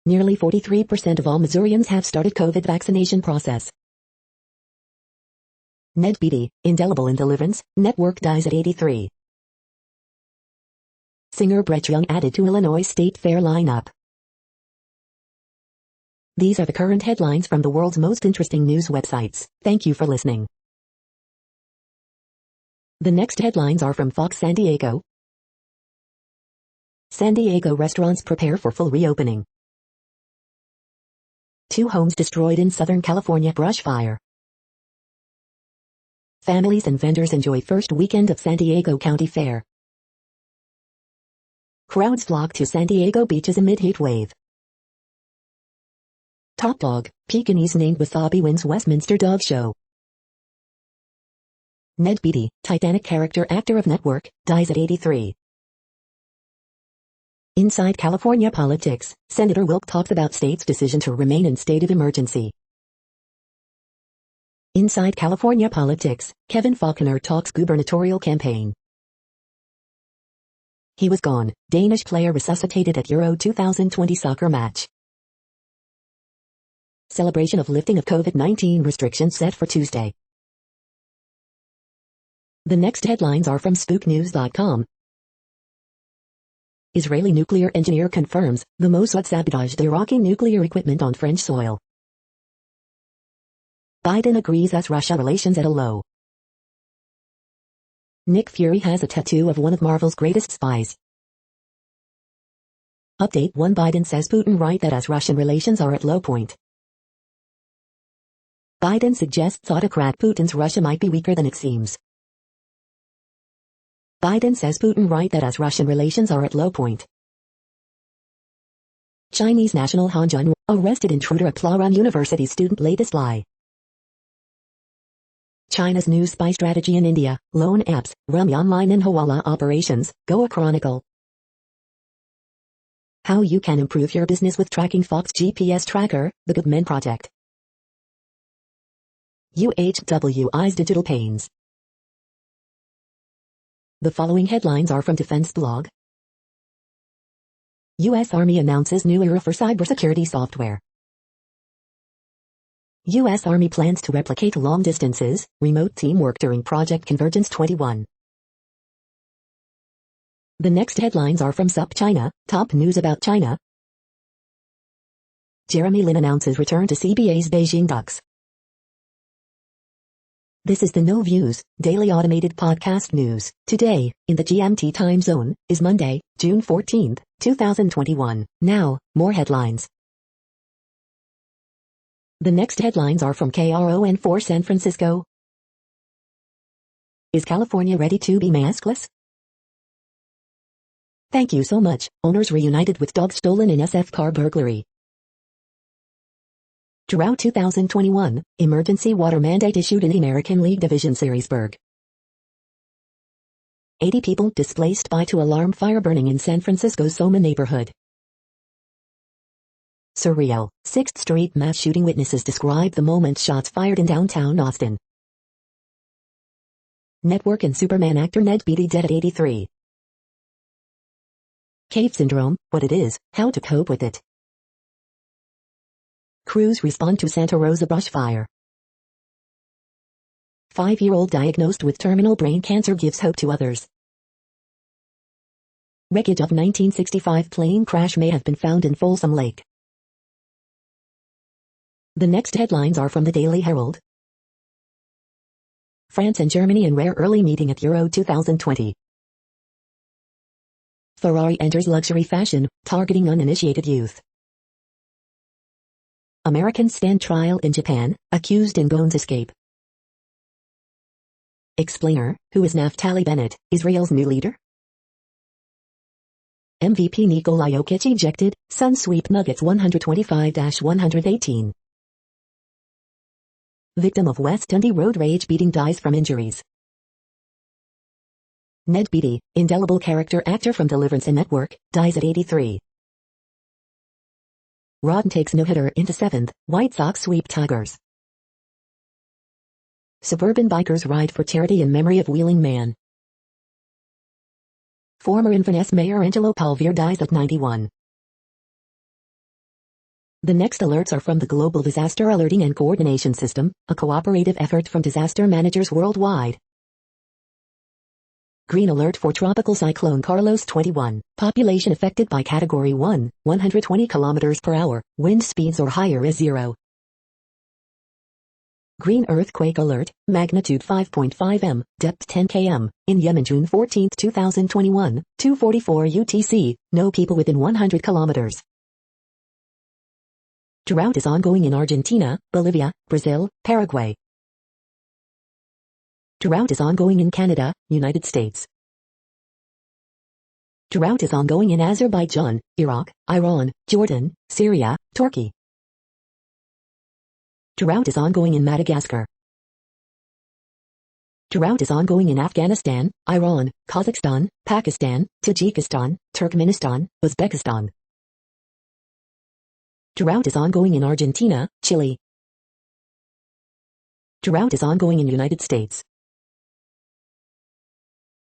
Nearly 43% of all Missourians have started COVID vaccination process. Ned Beatty, indelible in deliverance, network dies at 83. Singer Brett Young added to Illinois State Fair lineup. These are the current headlines from the world's most interesting news websites. Thank you for listening. The next headlines are from Fox San Diego. San Diego restaurants prepare for full reopening. 2 homes destroyed in Southern California brush fire. Families and vendors enjoy first weekend of San Diego County Fair. Crowds flock to San Diego beaches amid heat wave. Top dog, Pekingese named Wasabi wins Westminster Dog Show. Ned Beatty, Titanic character actor of Network, dies at 83. Inside California politics, Senator Wilk talks about state's decision to remain in state of emergency. Inside California politics, Kevin Faulconer talks gubernatorial campaign. He was gone, Danish player resuscitated at Euro 2020 soccer match. Celebration of lifting of COVID-19 restrictions set for Tuesday. The next headlines are from spooknews.com. Israeli nuclear engineer confirms the Mossad sabotaged Iraqi nuclear equipment on French soil. Biden agrees as Russia relations at a low. Nick Fury has a tattoo of one of Marvel's greatest spies. Update 1: Biden says Putin right that as Russian relations are at low point. Biden suggests autocrat Putin's Russia might be weaker than it seems. Biden says Putin right that as Russian relations are at low point. Chinese national Han Jun arrested intruder at Florida University student latest lie. China's new spy strategy in India, loan apps, rummy online and hawala operations, Goa Chronicle. How you can improve your business with tracking Fox GPS tracker, the Good Men Project. UHWI's digital pains. The following headlines are from Defense Blog. U.S. Army announces new era for cybersecurity software. U.S. Army plans to replicate long distances, remote teamwork during Project Convergence 21. The next headlines are from SupChina, top news about China. Jeremy Lin announces return to CBA's Beijing Ducks. This is the No Views, daily automated podcast news. Today, in the GMT time zone, is Monday, June 14, 2021. Now, more headlines. The next headlines are from KRON4 San Francisco. Is California ready to be maskless? Thank you so much. Owners reunited with dog stolen in SF car burglary. Drought 2021, emergency water mandate issued in the American League Division Seriesburg. 80 people displaced by two-alarm fire burning in San Francisco's Soma neighborhood. Surreal, 6th Street mass shooting witnesses describe the moment shots fired in downtown Austin. Network and Superman actor Ned Beatty dead at 83. Cave syndrome, what it is, how to cope with it. Crews respond to Santa Rosa brush fire. 5-year-old diagnosed with terminal brain cancer gives hope to others. Wreckage of 1965 plane crash may have been found in Folsom Lake. The next headlines are from the Daily Herald. France and Germany in rare early meeting at Euro 2020. Ferrari enters luxury fashion, targeting uninitiated youth. Americans stand trial in Japan, accused in Gone's escape. Explainer, who is Naftali Bennett, Israel's new leader? MVP Nikola Jokic ejected, Suns sweep Nuggets 125-118. Victim of West Dundee road rage beating dies from injuries. Ned Beatty, indelible character actor from Deliverance and Network, dies at 83. Rodden takes no-hitter into 7th, White Sox sweep Tigers. Suburban bikers ride for charity in memory of Wheeling Man. Former Inverness Mayor Angelo Palvier dies at 91. The next alerts are from the Global Disaster Alerting and Coordination System, a cooperative effort from disaster managers worldwide. Green alert for Tropical Cyclone Carlos 21. Population affected by Category 1, 120 km per hour, wind speeds or higher is 0. Green earthquake alert, magnitude 5.5 m, depth 10 km, in Yemen June 14, 2021, 2:44 UTC, no people within 100 kilometers. Drought is ongoing in Argentina, Bolivia, Brazil, Paraguay. Drought is ongoing in Canada, United States. Drought is ongoing in Azerbaijan, Iraq, Iran, Jordan, Syria, Turkey. Drought is ongoing in Madagascar. Drought is ongoing in Afghanistan, Iran, Kazakhstan, Pakistan, Tajikistan, Turkmenistan, Uzbekistan. Drought is ongoing in Argentina, Chile. Drought is ongoing in United States.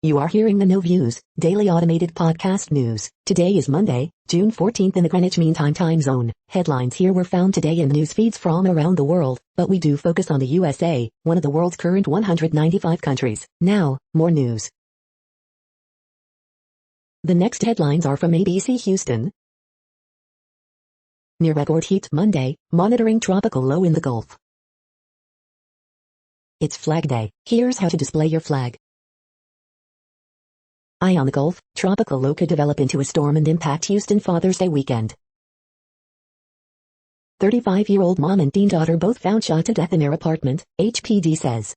You are hearing the No Views, daily automated podcast news. Today is Monday, June 14th in the Greenwich Mean Time zone. Headlines here were found today in news feeds from around the world, but we do focus on the USA, one of the world's current 195 countries. Now, more news. The next headlines are from ABC Houston. Near record heat Monday, monitoring tropical low in the Gulf. It's Flag Day. Here's how to display your flag. Eye on the Gulf, tropical low could develop into a storm and impact Houston Father's Day weekend. 35-year-old mom and teen daughter both found shot to death in their apartment, HPD says.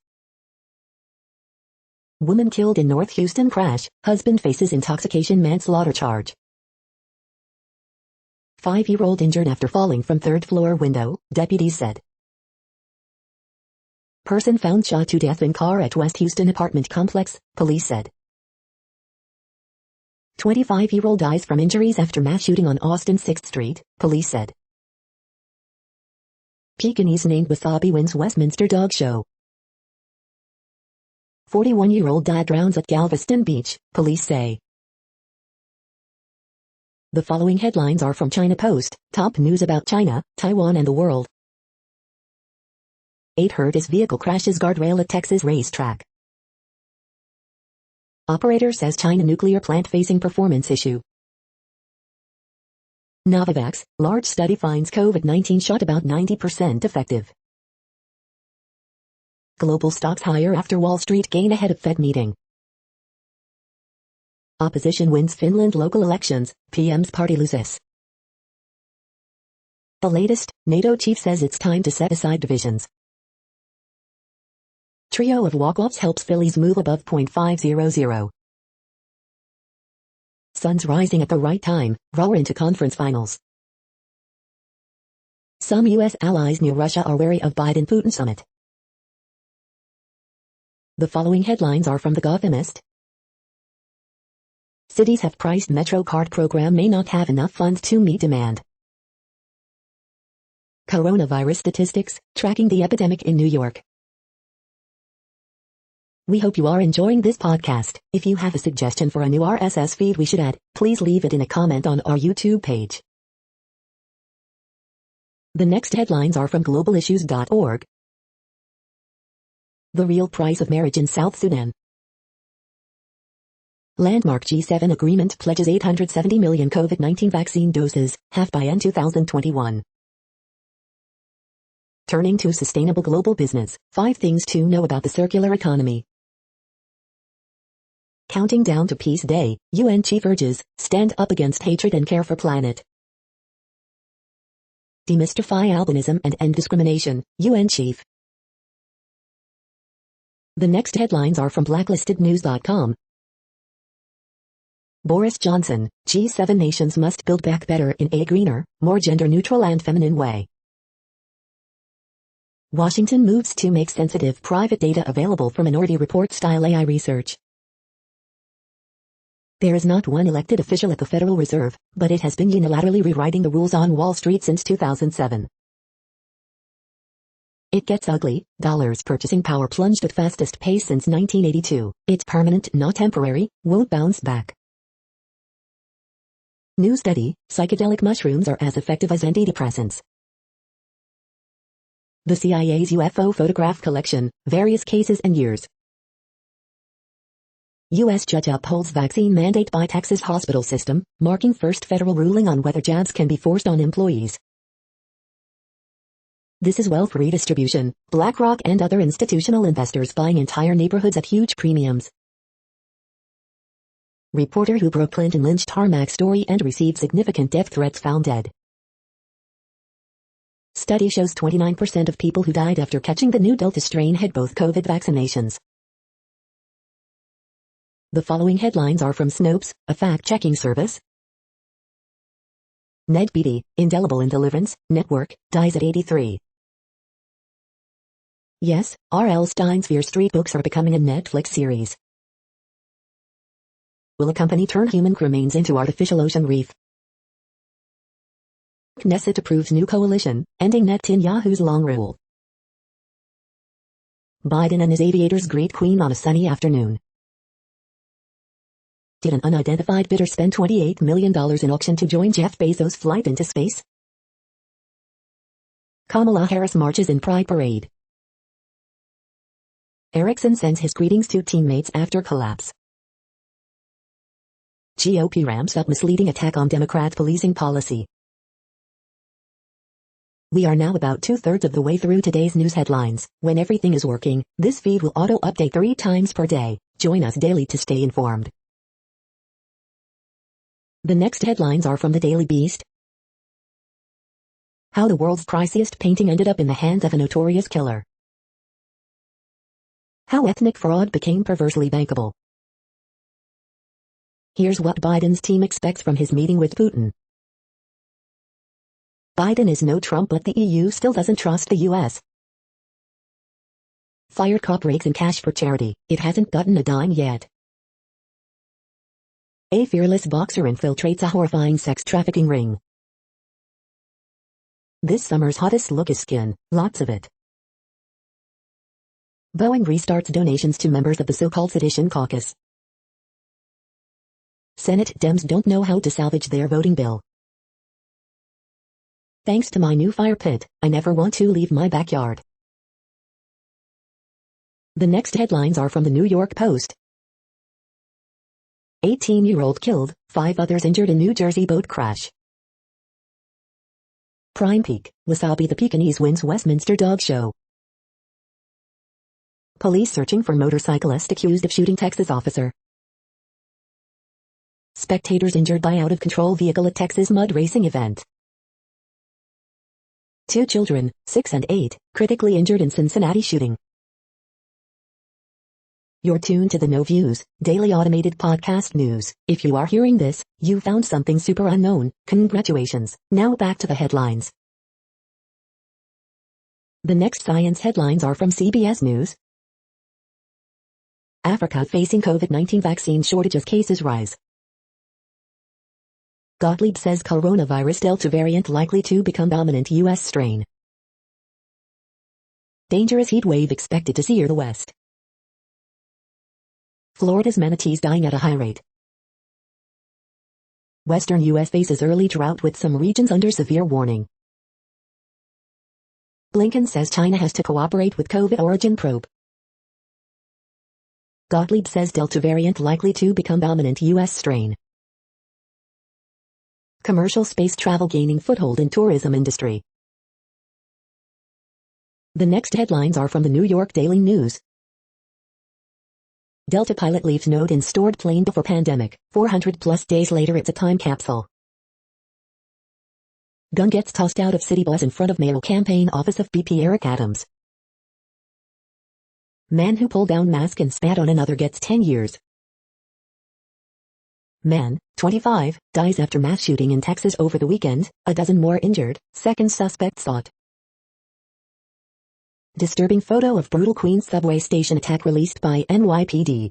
Woman killed in North Houston crash, husband faces intoxication manslaughter charge. 5-year-old injured after falling from third-floor window, deputies said. Person found shot to death in car at West Houston apartment complex, police said. 25-year-old dies from injuries after mass shooting on Austin 6th Street, police said. Pekingese named Wasabi wins Westminster Dog Show. 41-year-old dad drowns at Galveston Beach, police say. The following headlines are from China Post, top news about China, Taiwan and the world. 8 hurt as vehicle crashes guardrail at Texas racetrack. Operator says China nuclear plant facing performance issue. Novavax, large study finds COVID-19 shot about 90% effective. Global stocks higher after Wall Street gain ahead of Fed meeting. Opposition wins Finland local elections, PM's party loses. The latest, NATO chief says it's time to set aside divisions. Trio of walk-offs helps Phillies move above .500. Suns rising at the right time, roar into conference finals. Some U.S. allies near Russia are wary of Biden-Putin summit. The following headlines are from The Gothamist. Cities have priced Metro card program may not have enough funds to meet demand. Coronavirus statistics, tracking the epidemic in New York. We hope you are enjoying this podcast. If you have a suggestion for a new RSS feed we should add, please leave it in a comment on our YouTube page. The next headlines are from globalissues.org. The real price of marriage in South Sudan. Landmark G7 agreement pledges 870 million COVID-19 vaccine doses, half by end 2021. Turning to sustainable global business, 5 things to know about the circular economy. Counting down to Peace Day, UN chief urges, stand up against hatred and care for planet. Demystify albinism and end discrimination, UN chief. The next headlines are from blacklistednews.com. Boris Johnson, G7 nations must build back better in a greener, more gender-neutral and feminine way. Washington moves to make sensitive private data available for Minority Report-style AI research. There is not one elected official at the Federal Reserve, but it has been unilaterally rewriting the rules on Wall Street since 2007. It gets ugly. Dollar's purchasing power plunged at fastest pace since 1982. It's permanent, not temporary, won't bounce back. New study, psychedelic mushrooms are as effective as antidepressants. The CIA's UFO photograph collection, various cases and years. U.S. judge upholds vaccine mandate by Texas hospital system, marking first federal ruling on whether jabs can be forced on employees. This is wealth redistribution, BlackRock and other institutional investors buying entire neighborhoods at huge premiums. Reporter who broke Clinton lynched tarmac story and received significant death threats found dead. Study shows 29% of people who died after catching the new Delta strain had both COVID vaccinations. The following headlines are from Snopes, a fact-checking service. Ned Beatty, indelible in Deliverance Network, dies at 83. Yes, R.L. Stein's Fear Street books are becoming a Netflix series. Will a company turn human remains into artificial ocean reef? Knesset approves new coalition, ending Netanyahu's long rule. Biden and his aviators greet Queen on a sunny afternoon. Did an unidentified bidder spend $28 million in auction to join Jeff Bezos' flight into space? Kamala Harris marches in Pride Parade. Erickson sends his greetings to teammates after collapse. GOP ramps up misleading attack on Democrats' policing policy. We are now about 2/3 of the way through today's news headlines. When everything is working, this feed will auto-update 3 times per day. Join us daily to stay informed. The next headlines are from the Daily Beast. How the world's priciest painting ended up in the hands of a notorious killer. How ethnic fraud became perversely bankable. Here's what Biden's team expects from his meeting with Putin. Biden is no Trump, but the EU still doesn't trust the US. Fired cop rakes in cash for charity. It hasn't gotten a dime yet. A fearless boxer infiltrates a horrifying sex trafficking ring. This summer's hottest look is skin, lots of it. Boeing restarts donations to members of the so-called Sedition Caucus. Senate Dems don't know how to salvage their voting bill. Thanks to my new fire pit, I never want to leave my backyard. The next headlines are from the New York Post. 18-year-old killed, 5 others injured in New Jersey boat crash. Prime Peak, Wasabi the Pekingese wins Westminster Dog Show. Police searching for motorcyclist accused of shooting Texas officer. Spectators injured by out-of-control vehicle at Texas mud racing event. 2 children, 6 and 8, critically injured in Cincinnati shooting. You're tuned to the No Views, daily automated podcast news. If you are hearing this, you found something super unknown. Congratulations. Now back to the headlines. The next science headlines are from CBS News. Africa facing COVID-19 vaccine shortage as cases rise. Gottlieb says coronavirus Delta variant likely to become dominant U.S. strain. Dangerous heat wave expected to sear the West. Florida's manatees dying at a high rate. Western U.S. faces early drought with some regions under severe warning. Blinken says China has to cooperate with COVID origin probe. Gottlieb says Delta variant likely to become dominant U.S. strain. Commercial space travel gaining foothold in tourism industry. The next headlines are from the New York Daily News. Delta pilot leaves note in stored plane before pandemic. 400+ days later it's a time capsule. Gun gets tossed out of city bus in front of mayoral campaign office of BP Eric Adams. Man who pulled down mask and spat on another gets 10 years. Man, 25, dies after mass shooting in Texas over the weekend, a dozen more injured, second suspect sought. Disturbing photo of brutal Queens subway station attack released by NYPD.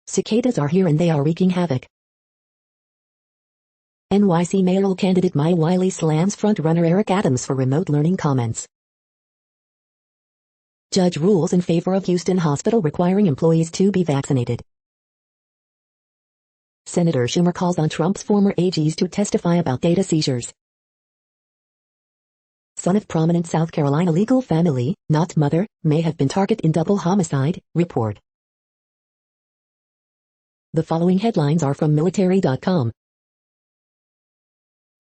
Cicadas are here and they are wreaking havoc. NYC mayoral candidate Maya Wiley slams front-runner Eric Adams for remote learning comments. Judge rules in favor of Houston hospital requiring employees to be vaccinated. Senator Schumer calls on Trump's former AGs to testify about data seizures. Son of prominent South Carolina legal family, not mother, may have been target in double homicide, report. The following headlines are from military.com.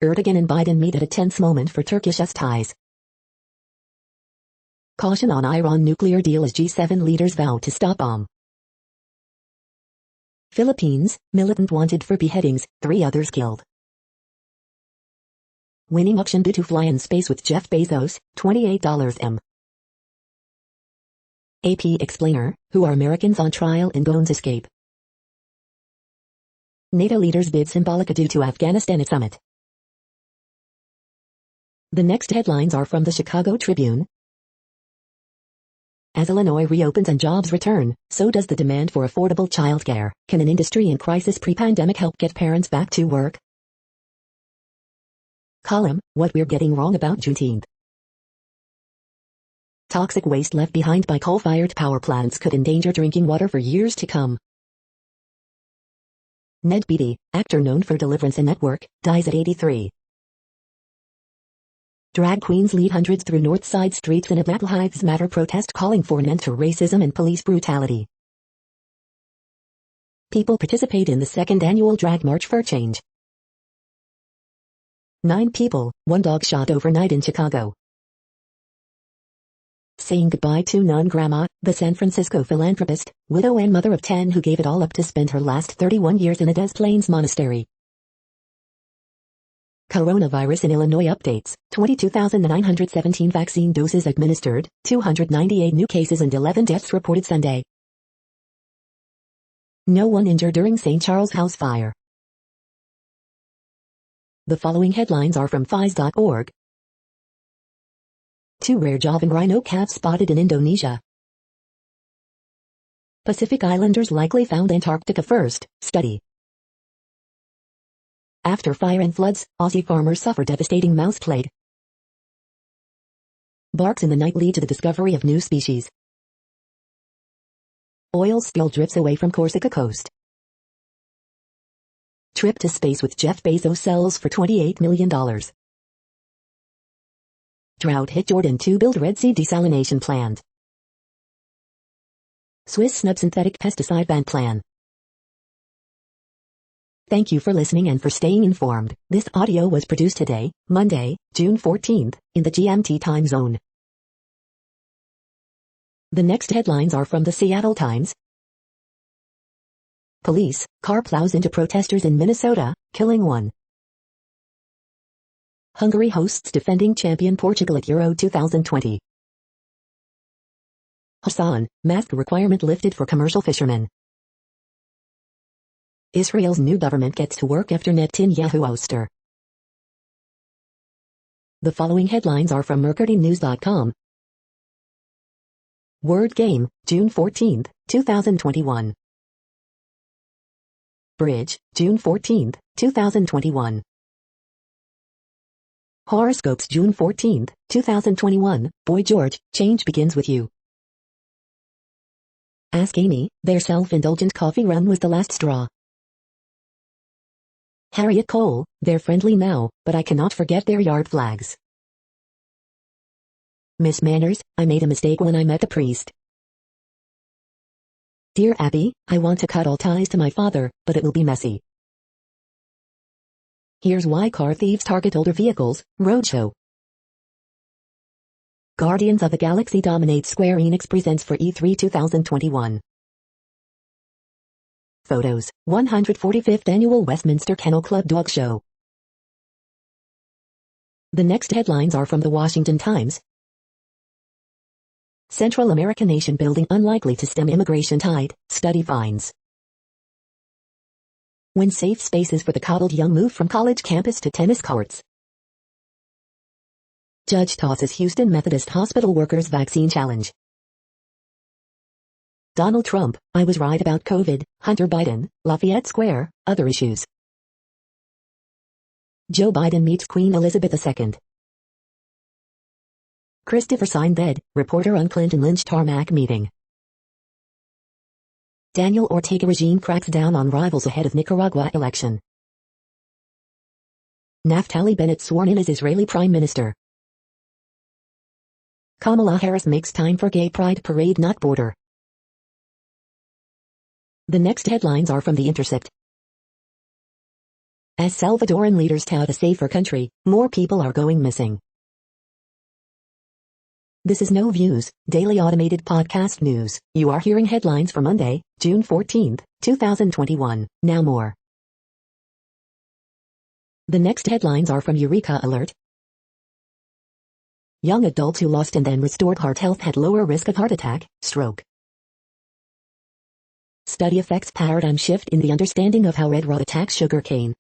Erdogan and Biden meet at a tense moment for Turkish-US ties. Caution on Iran nuclear deal as G7 leaders vow to stop bomb. Philippines, militant wanted for beheadings, 3 others killed. Winning auction bid to fly in space with Jeff Bezos, $28 M. AP explainer, who are Americans on trial in Gone's escape. NATO leaders bid symbolic adieu to Afghanistan at summit. The next headlines are from the Chicago Tribune. As Illinois reopens and jobs return, so does the demand for affordable childcare. Can an industry in crisis pre-pandemic help get parents back to work? Column, what we're getting wrong about Juneteenth. Toxic waste left behind by coal-fired power plants could endanger drinking water for years to come. Ned Beatty, actor known for Deliverance and Network, dies at 83. Drag queens lead hundreds through North Side streets in a Black Lives Matter protest calling for an end to racism and police brutality. People participate in the second annual Drag March for Change. 9 people, 1 dog shot overnight in Chicago. Saying goodbye to Nun Grandma, the San Francisco philanthropist, widow and mother of 10 who gave it all up to spend her last 31 years in a Des Plaines monastery. Coronavirus in Illinois updates, 22,917 vaccine doses administered, 298 new cases and 11 deaths reported Sunday. No one injured during St. Charles House fire. The following headlines are from FIS.org. 2 rare Javan rhino calves spotted in Indonesia. Pacific Islanders likely found Antarctica first, study. After fire and floods, Aussie farmers suffer devastating mouse plague. Barks in the night lead to the discovery of new species. Oil spill drifts away from Corsica coast. Trip to space with Jeff Bezos sells for $28 million. Drought hit Jordan to build Red Sea desalination plant. Swiss snub synthetic pesticide ban plan. Thank you for listening and for staying informed. This audio was produced today, Monday, June 14th, in the GMT time zone. The next headlines are from the Seattle Times. Police, car plows into protesters in Minnesota, killing 1. Hungary hosts defending champion Portugal at Euro 2020. Hassan, mask requirement lifted for commercial fishermen. Israel's new government gets to work after Netanyahu ouster. The following headlines are from mercurynews.com. Word Game, June 14, 2021. Bridge, June 14, 2021. Horoscopes, June 14, 2021. Boy George, change begins with you. Ask Amy, their self-indulgent coffee run was the last straw. Harriet Cole, they're friendly now, but I cannot forget their yard flags. Miss Manners, I made a mistake when I met the priest. Dear Abby, I want to cut all ties to my father, but it will be messy. Here's why car thieves target older vehicles, Roadshow. Guardians of the Galaxy dominates Square Enix presents for E3 2021. Photos, 145th Annual Westminster Kennel Club Dog Show. The next headlines are from the Washington Times. Central American nation building unlikely to stem immigration tide, study finds. When safe spaces for the coddled young move from college campus to tennis courts. Judge tosses Houston Methodist Hospital workers vaccine challenge. Donald Trump, I was right about COVID, Hunter Biden, Lafayette Square, other issues. Joe Biden meets Queen Elizabeth II. Christopher Sinbad, reporter on Clinton Lynch tarmac meeting. Daniel Ortega regime cracks down on rivals ahead of Nicaragua election. Naftali Bennett sworn in as Israeli Prime Minister. Kamala Harris makes time for Gay Pride Parade not border. The next headlines are from The Intercept. As Salvadoran leaders tout a safer country, more people are going missing. This is No Views, daily automated podcast news. You are hearing headlines for Monday, June 14, 2021. Now more. The next headlines are from Eureka Alert. Young adults who lost and then restored heart health had lower risk of heart attack, stroke. Study affects paradigm shift in the understanding of how red rot attacks sugarcane.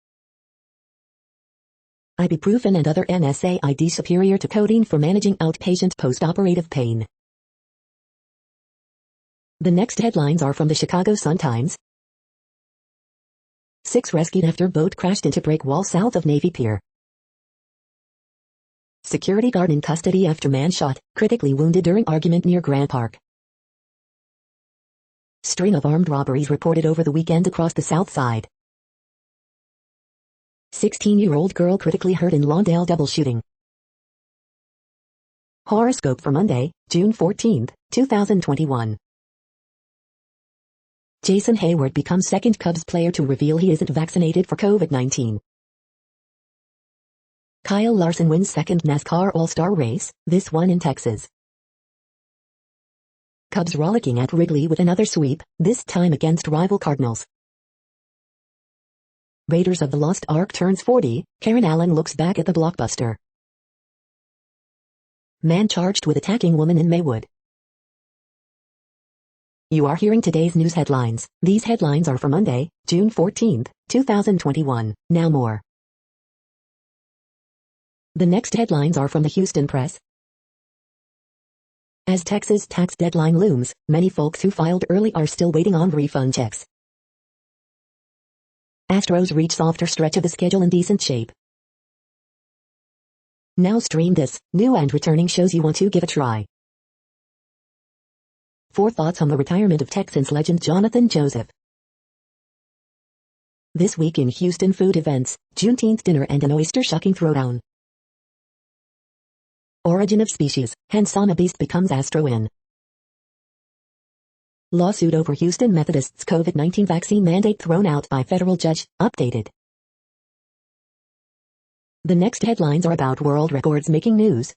Ibuprofen and other NSAID superior to codeine for managing outpatient post-operative pain. The next headlines are from the Chicago Sun-Times. 6 rescued after boat crashed into break wall south of Navy Pier. Security guard in custody after man shot, critically wounded during argument near Grant Park. String of armed robberies reported over the weekend across the South Side. 16-year-old girl critically hurt in Lawndale double shooting. Horoscope for Monday, June 14, 2021. Jason Hayward becomes second Cubs player to reveal he isn't vaccinated for COVID-19. Kyle Larson wins second NASCAR All-Star race, this one in Texas. Cubs rollicking at Wrigley with another sweep, this time against rival Cardinals. Raiders of the Lost Ark turns 40, Karen Allen looks back at the blockbuster. Man charged with attacking woman in Maywood. You are hearing today's news headlines. These headlines are for Monday, June 14, 2021. Now more. The next headlines are from the Houston Press. As Texas tax deadline looms, many folks who filed early are still waiting on refund checks. Astros reach softer stretch of the schedule in decent shape. Now stream this new and returning shows you want to give a try. 4 thoughts on the retirement of Texans legend Jonathan Joseph. This week in Houston food events, Juneteenth dinner and an oyster shucking throwdown. Origin of species, Hansama beast becomes Astro-in. Lawsuit over Houston Methodists' COVID-19 vaccine mandate thrown out by federal judge, updated. The next headlines are about world records making news.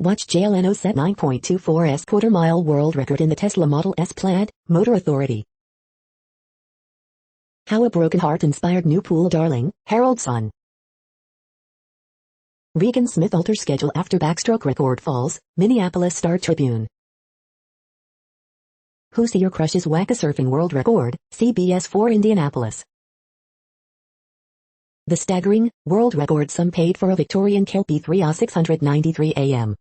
Watch JLNO set 9.24s quarter-mile world record in the Tesla Model S Plaid, Motor Authority. How a broken heart inspired new pool darling, Harold's son. Regan Smith alters schedule after backstroke record falls, Minneapolis Star-Tribune. Hoosier crushes Wacka surfing world record, CBS 4 Indianapolis. The staggering, world record sum paid for a Victorian Kelpie 3 693 am.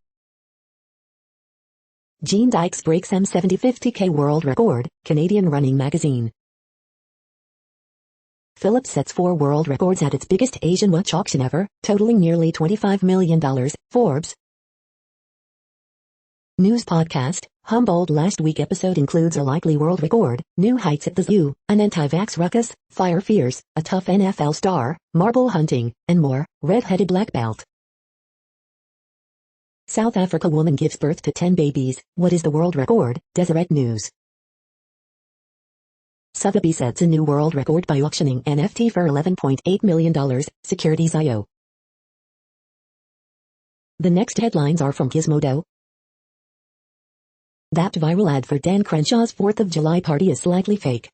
Gene Dykes breaks M70 50K world record, Canadian Running Magazine. Philips sets 4 world records at its biggest Asian watch auction ever, totaling nearly $25 million, Forbes. News podcast, Humboldt last week episode includes a likely world record, new heights at the zoo, an anti-vax ruckus, fire fears, a tough NFL star, marble hunting, and more, red-headed black belt. South Africa woman gives birth to 10 babies, what is the world record, Deseret News. Sotheby's sets a new world record by auctioning NFT for $11.8 million, Securities.io. The next headlines are from Gizmodo. That viral ad for Dan Crenshaw's 4th of July party is slightly fake.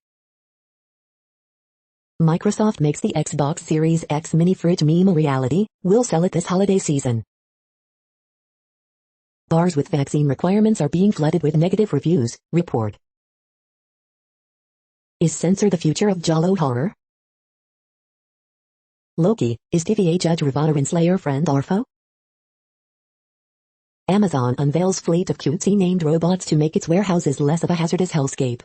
Microsoft makes the Xbox Series X mini fridge meme a reality, will sell it this holiday season. Bars with vaccine requirements are being flooded with negative reviews, report. Is censor the future of Giallo horror? Loki, is TVA Judge Ravana Slayer friend Orpho? Amazon unveils fleet of cutesy named robots to make its warehouses less of a hazardous hellscape.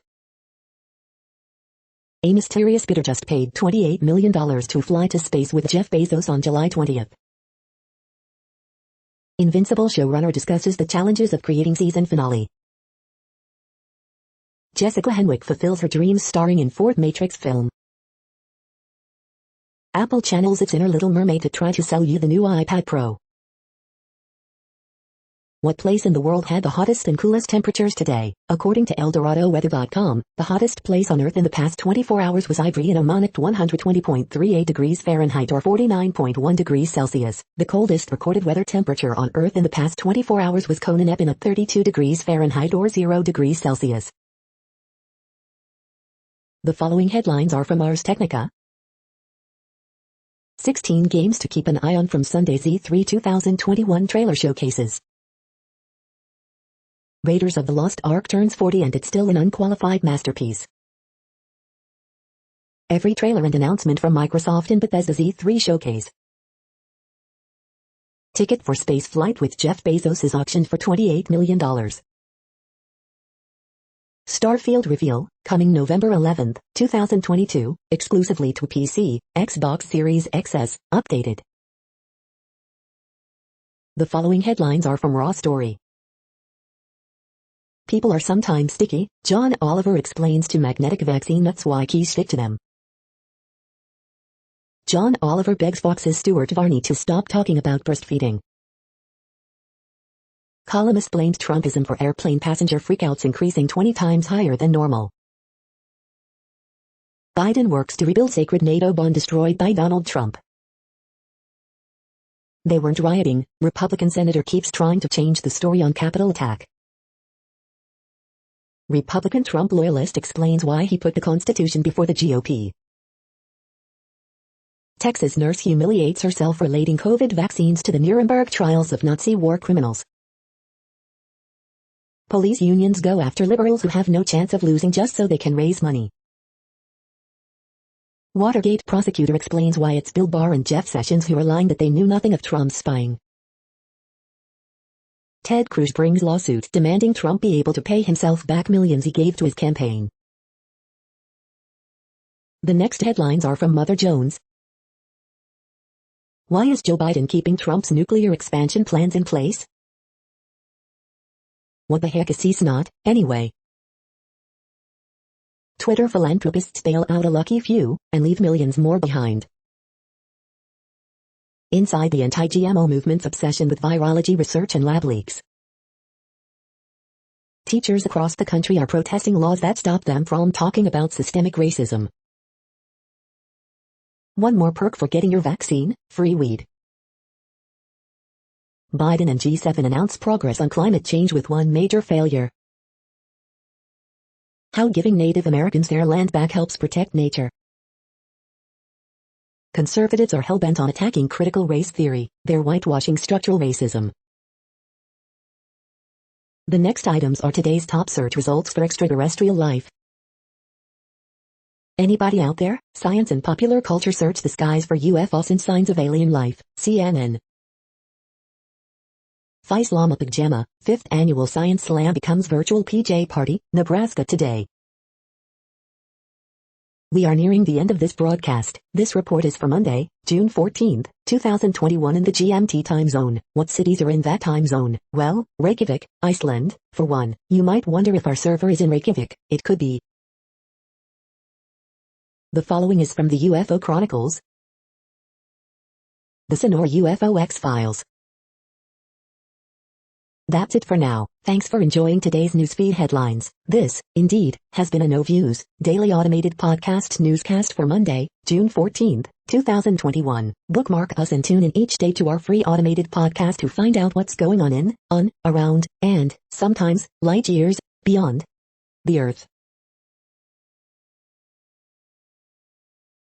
A mysterious bidder just paid $28 million to fly to space with Jeff Bezos on July 20th. Invincible showrunner discusses the challenges of creating season finale. Jessica Henwick fulfills her dreams starring in 4th Matrix film. Apple channels its inner Little Mermaid to try to sell you the new iPad Pro. What place in the world had the hottest and coolest temperatures today? According to ElDoradoWeather.com, the hottest place on Earth in the past 24 hours was Ivory in Oman at 120.38 degrees Fahrenheit or 49.1 degrees Celsius. The coldest recorded weather temperature on Earth in the past 24 hours was Konan Ebin at 32 degrees Fahrenheit or 0 degrees Celsius. The following headlines are from Ars Technica. 16 games to keep an eye on from Sunday's E3 2021 trailer showcases. Raiders of the Lost Ark turns 40 and it's still an unqualified masterpiece. Every trailer and announcement from Microsoft in Bethesda's E3 showcase. Ticket for space flight with Jeff Bezos is auctioned for $28 million. Starfield reveal, coming November 11, 2022, exclusively to PC, Xbox Series XS, updated. The following headlines are from Raw Story. People are sometimes sticky. John Oliver explains to magnetic vaccine nuts why keys stick to them. John Oliver begs Fox's Stuart Varney to stop talking about breastfeeding. Columnist blamed Trumpism for airplane passenger freakouts increasing 20 times higher than normal. Biden works to rebuild sacred NATO bond destroyed by Donald Trump. They weren't rioting. Republican senator keeps trying to change the story on Capitol attack. Republican Trump loyalist explains why he put the Constitution before the GOP. Texas nurse humiliates herself relating COVID vaccines to the Nuremberg trials of Nazi war criminals. Police unions go after liberals who have no chance of losing just so they can raise money. Watergate prosecutor explains why it's Bill Barr and Jeff Sessions who are lying that they knew nothing of Trump's spying. Ted Cruz brings lawsuit demanding Trump be able to pay himself back millions he gave to his campaign. The next headlines are from Mother Jones. Why is Joe Biden keeping Trump's nuclear expansion plans in place? What the heck is CSNOT, anyway? Twitter philanthropists bail out a lucky few, and leave millions more behind. Inside the anti-GMO movement's obsession with virology research and lab leaks. Teachers across the country are protesting laws that stop them from talking about systemic racism. One more perk for getting your vaccine, free weed. Biden and G7 announce progress on climate change with one major failure. How giving Native Americans their land back helps protect nature. Conservatives are hell-bent on attacking critical race theory. They're whitewashing structural racism. The next items are today's top search results for extraterrestrial life. Anybody out there? Science and popular culture search the skies for UFOs and signs of alien life. CNN. Vice Llama Pajama, 5th Annual Science Slam becomes virtual PJ party, Nebraska today. We are nearing the end of this broadcast. This report is for Monday, June 14, 2021 in the GMT time zone. What cities are in that time zone? Well, Reykjavik, Iceland, for one. You might wonder if our server is in Reykjavik. It could be. The following is from the UFO Chronicles. The Sonor UFO X-Files. That's it for now. Thanks for enjoying today's newsfeed headlines. This, indeed, has been a No Views, daily automated podcast newscast for Monday, June 14, 2021. Bookmark us and tune in each day to our free automated podcast to find out what's going on, around, and, sometimes, light years, beyond the Earth.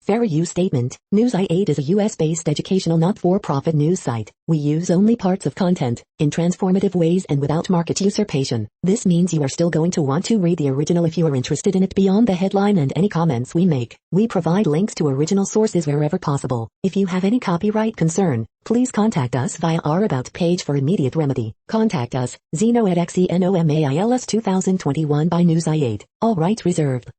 Fair use statement. News i8 is a US-based educational not-for-profit news site. We use only parts of content, in transformative ways and without market usurpation. This means you are still going to want to read the original if you are interested in it beyond the headline and any comments we make. We provide links to original sources wherever possible. If you have any copyright concern, please contact us via our About page for immediate remedy. Contact us, Zeno at XENOMAILS 2021 by News i8. All rights reserved.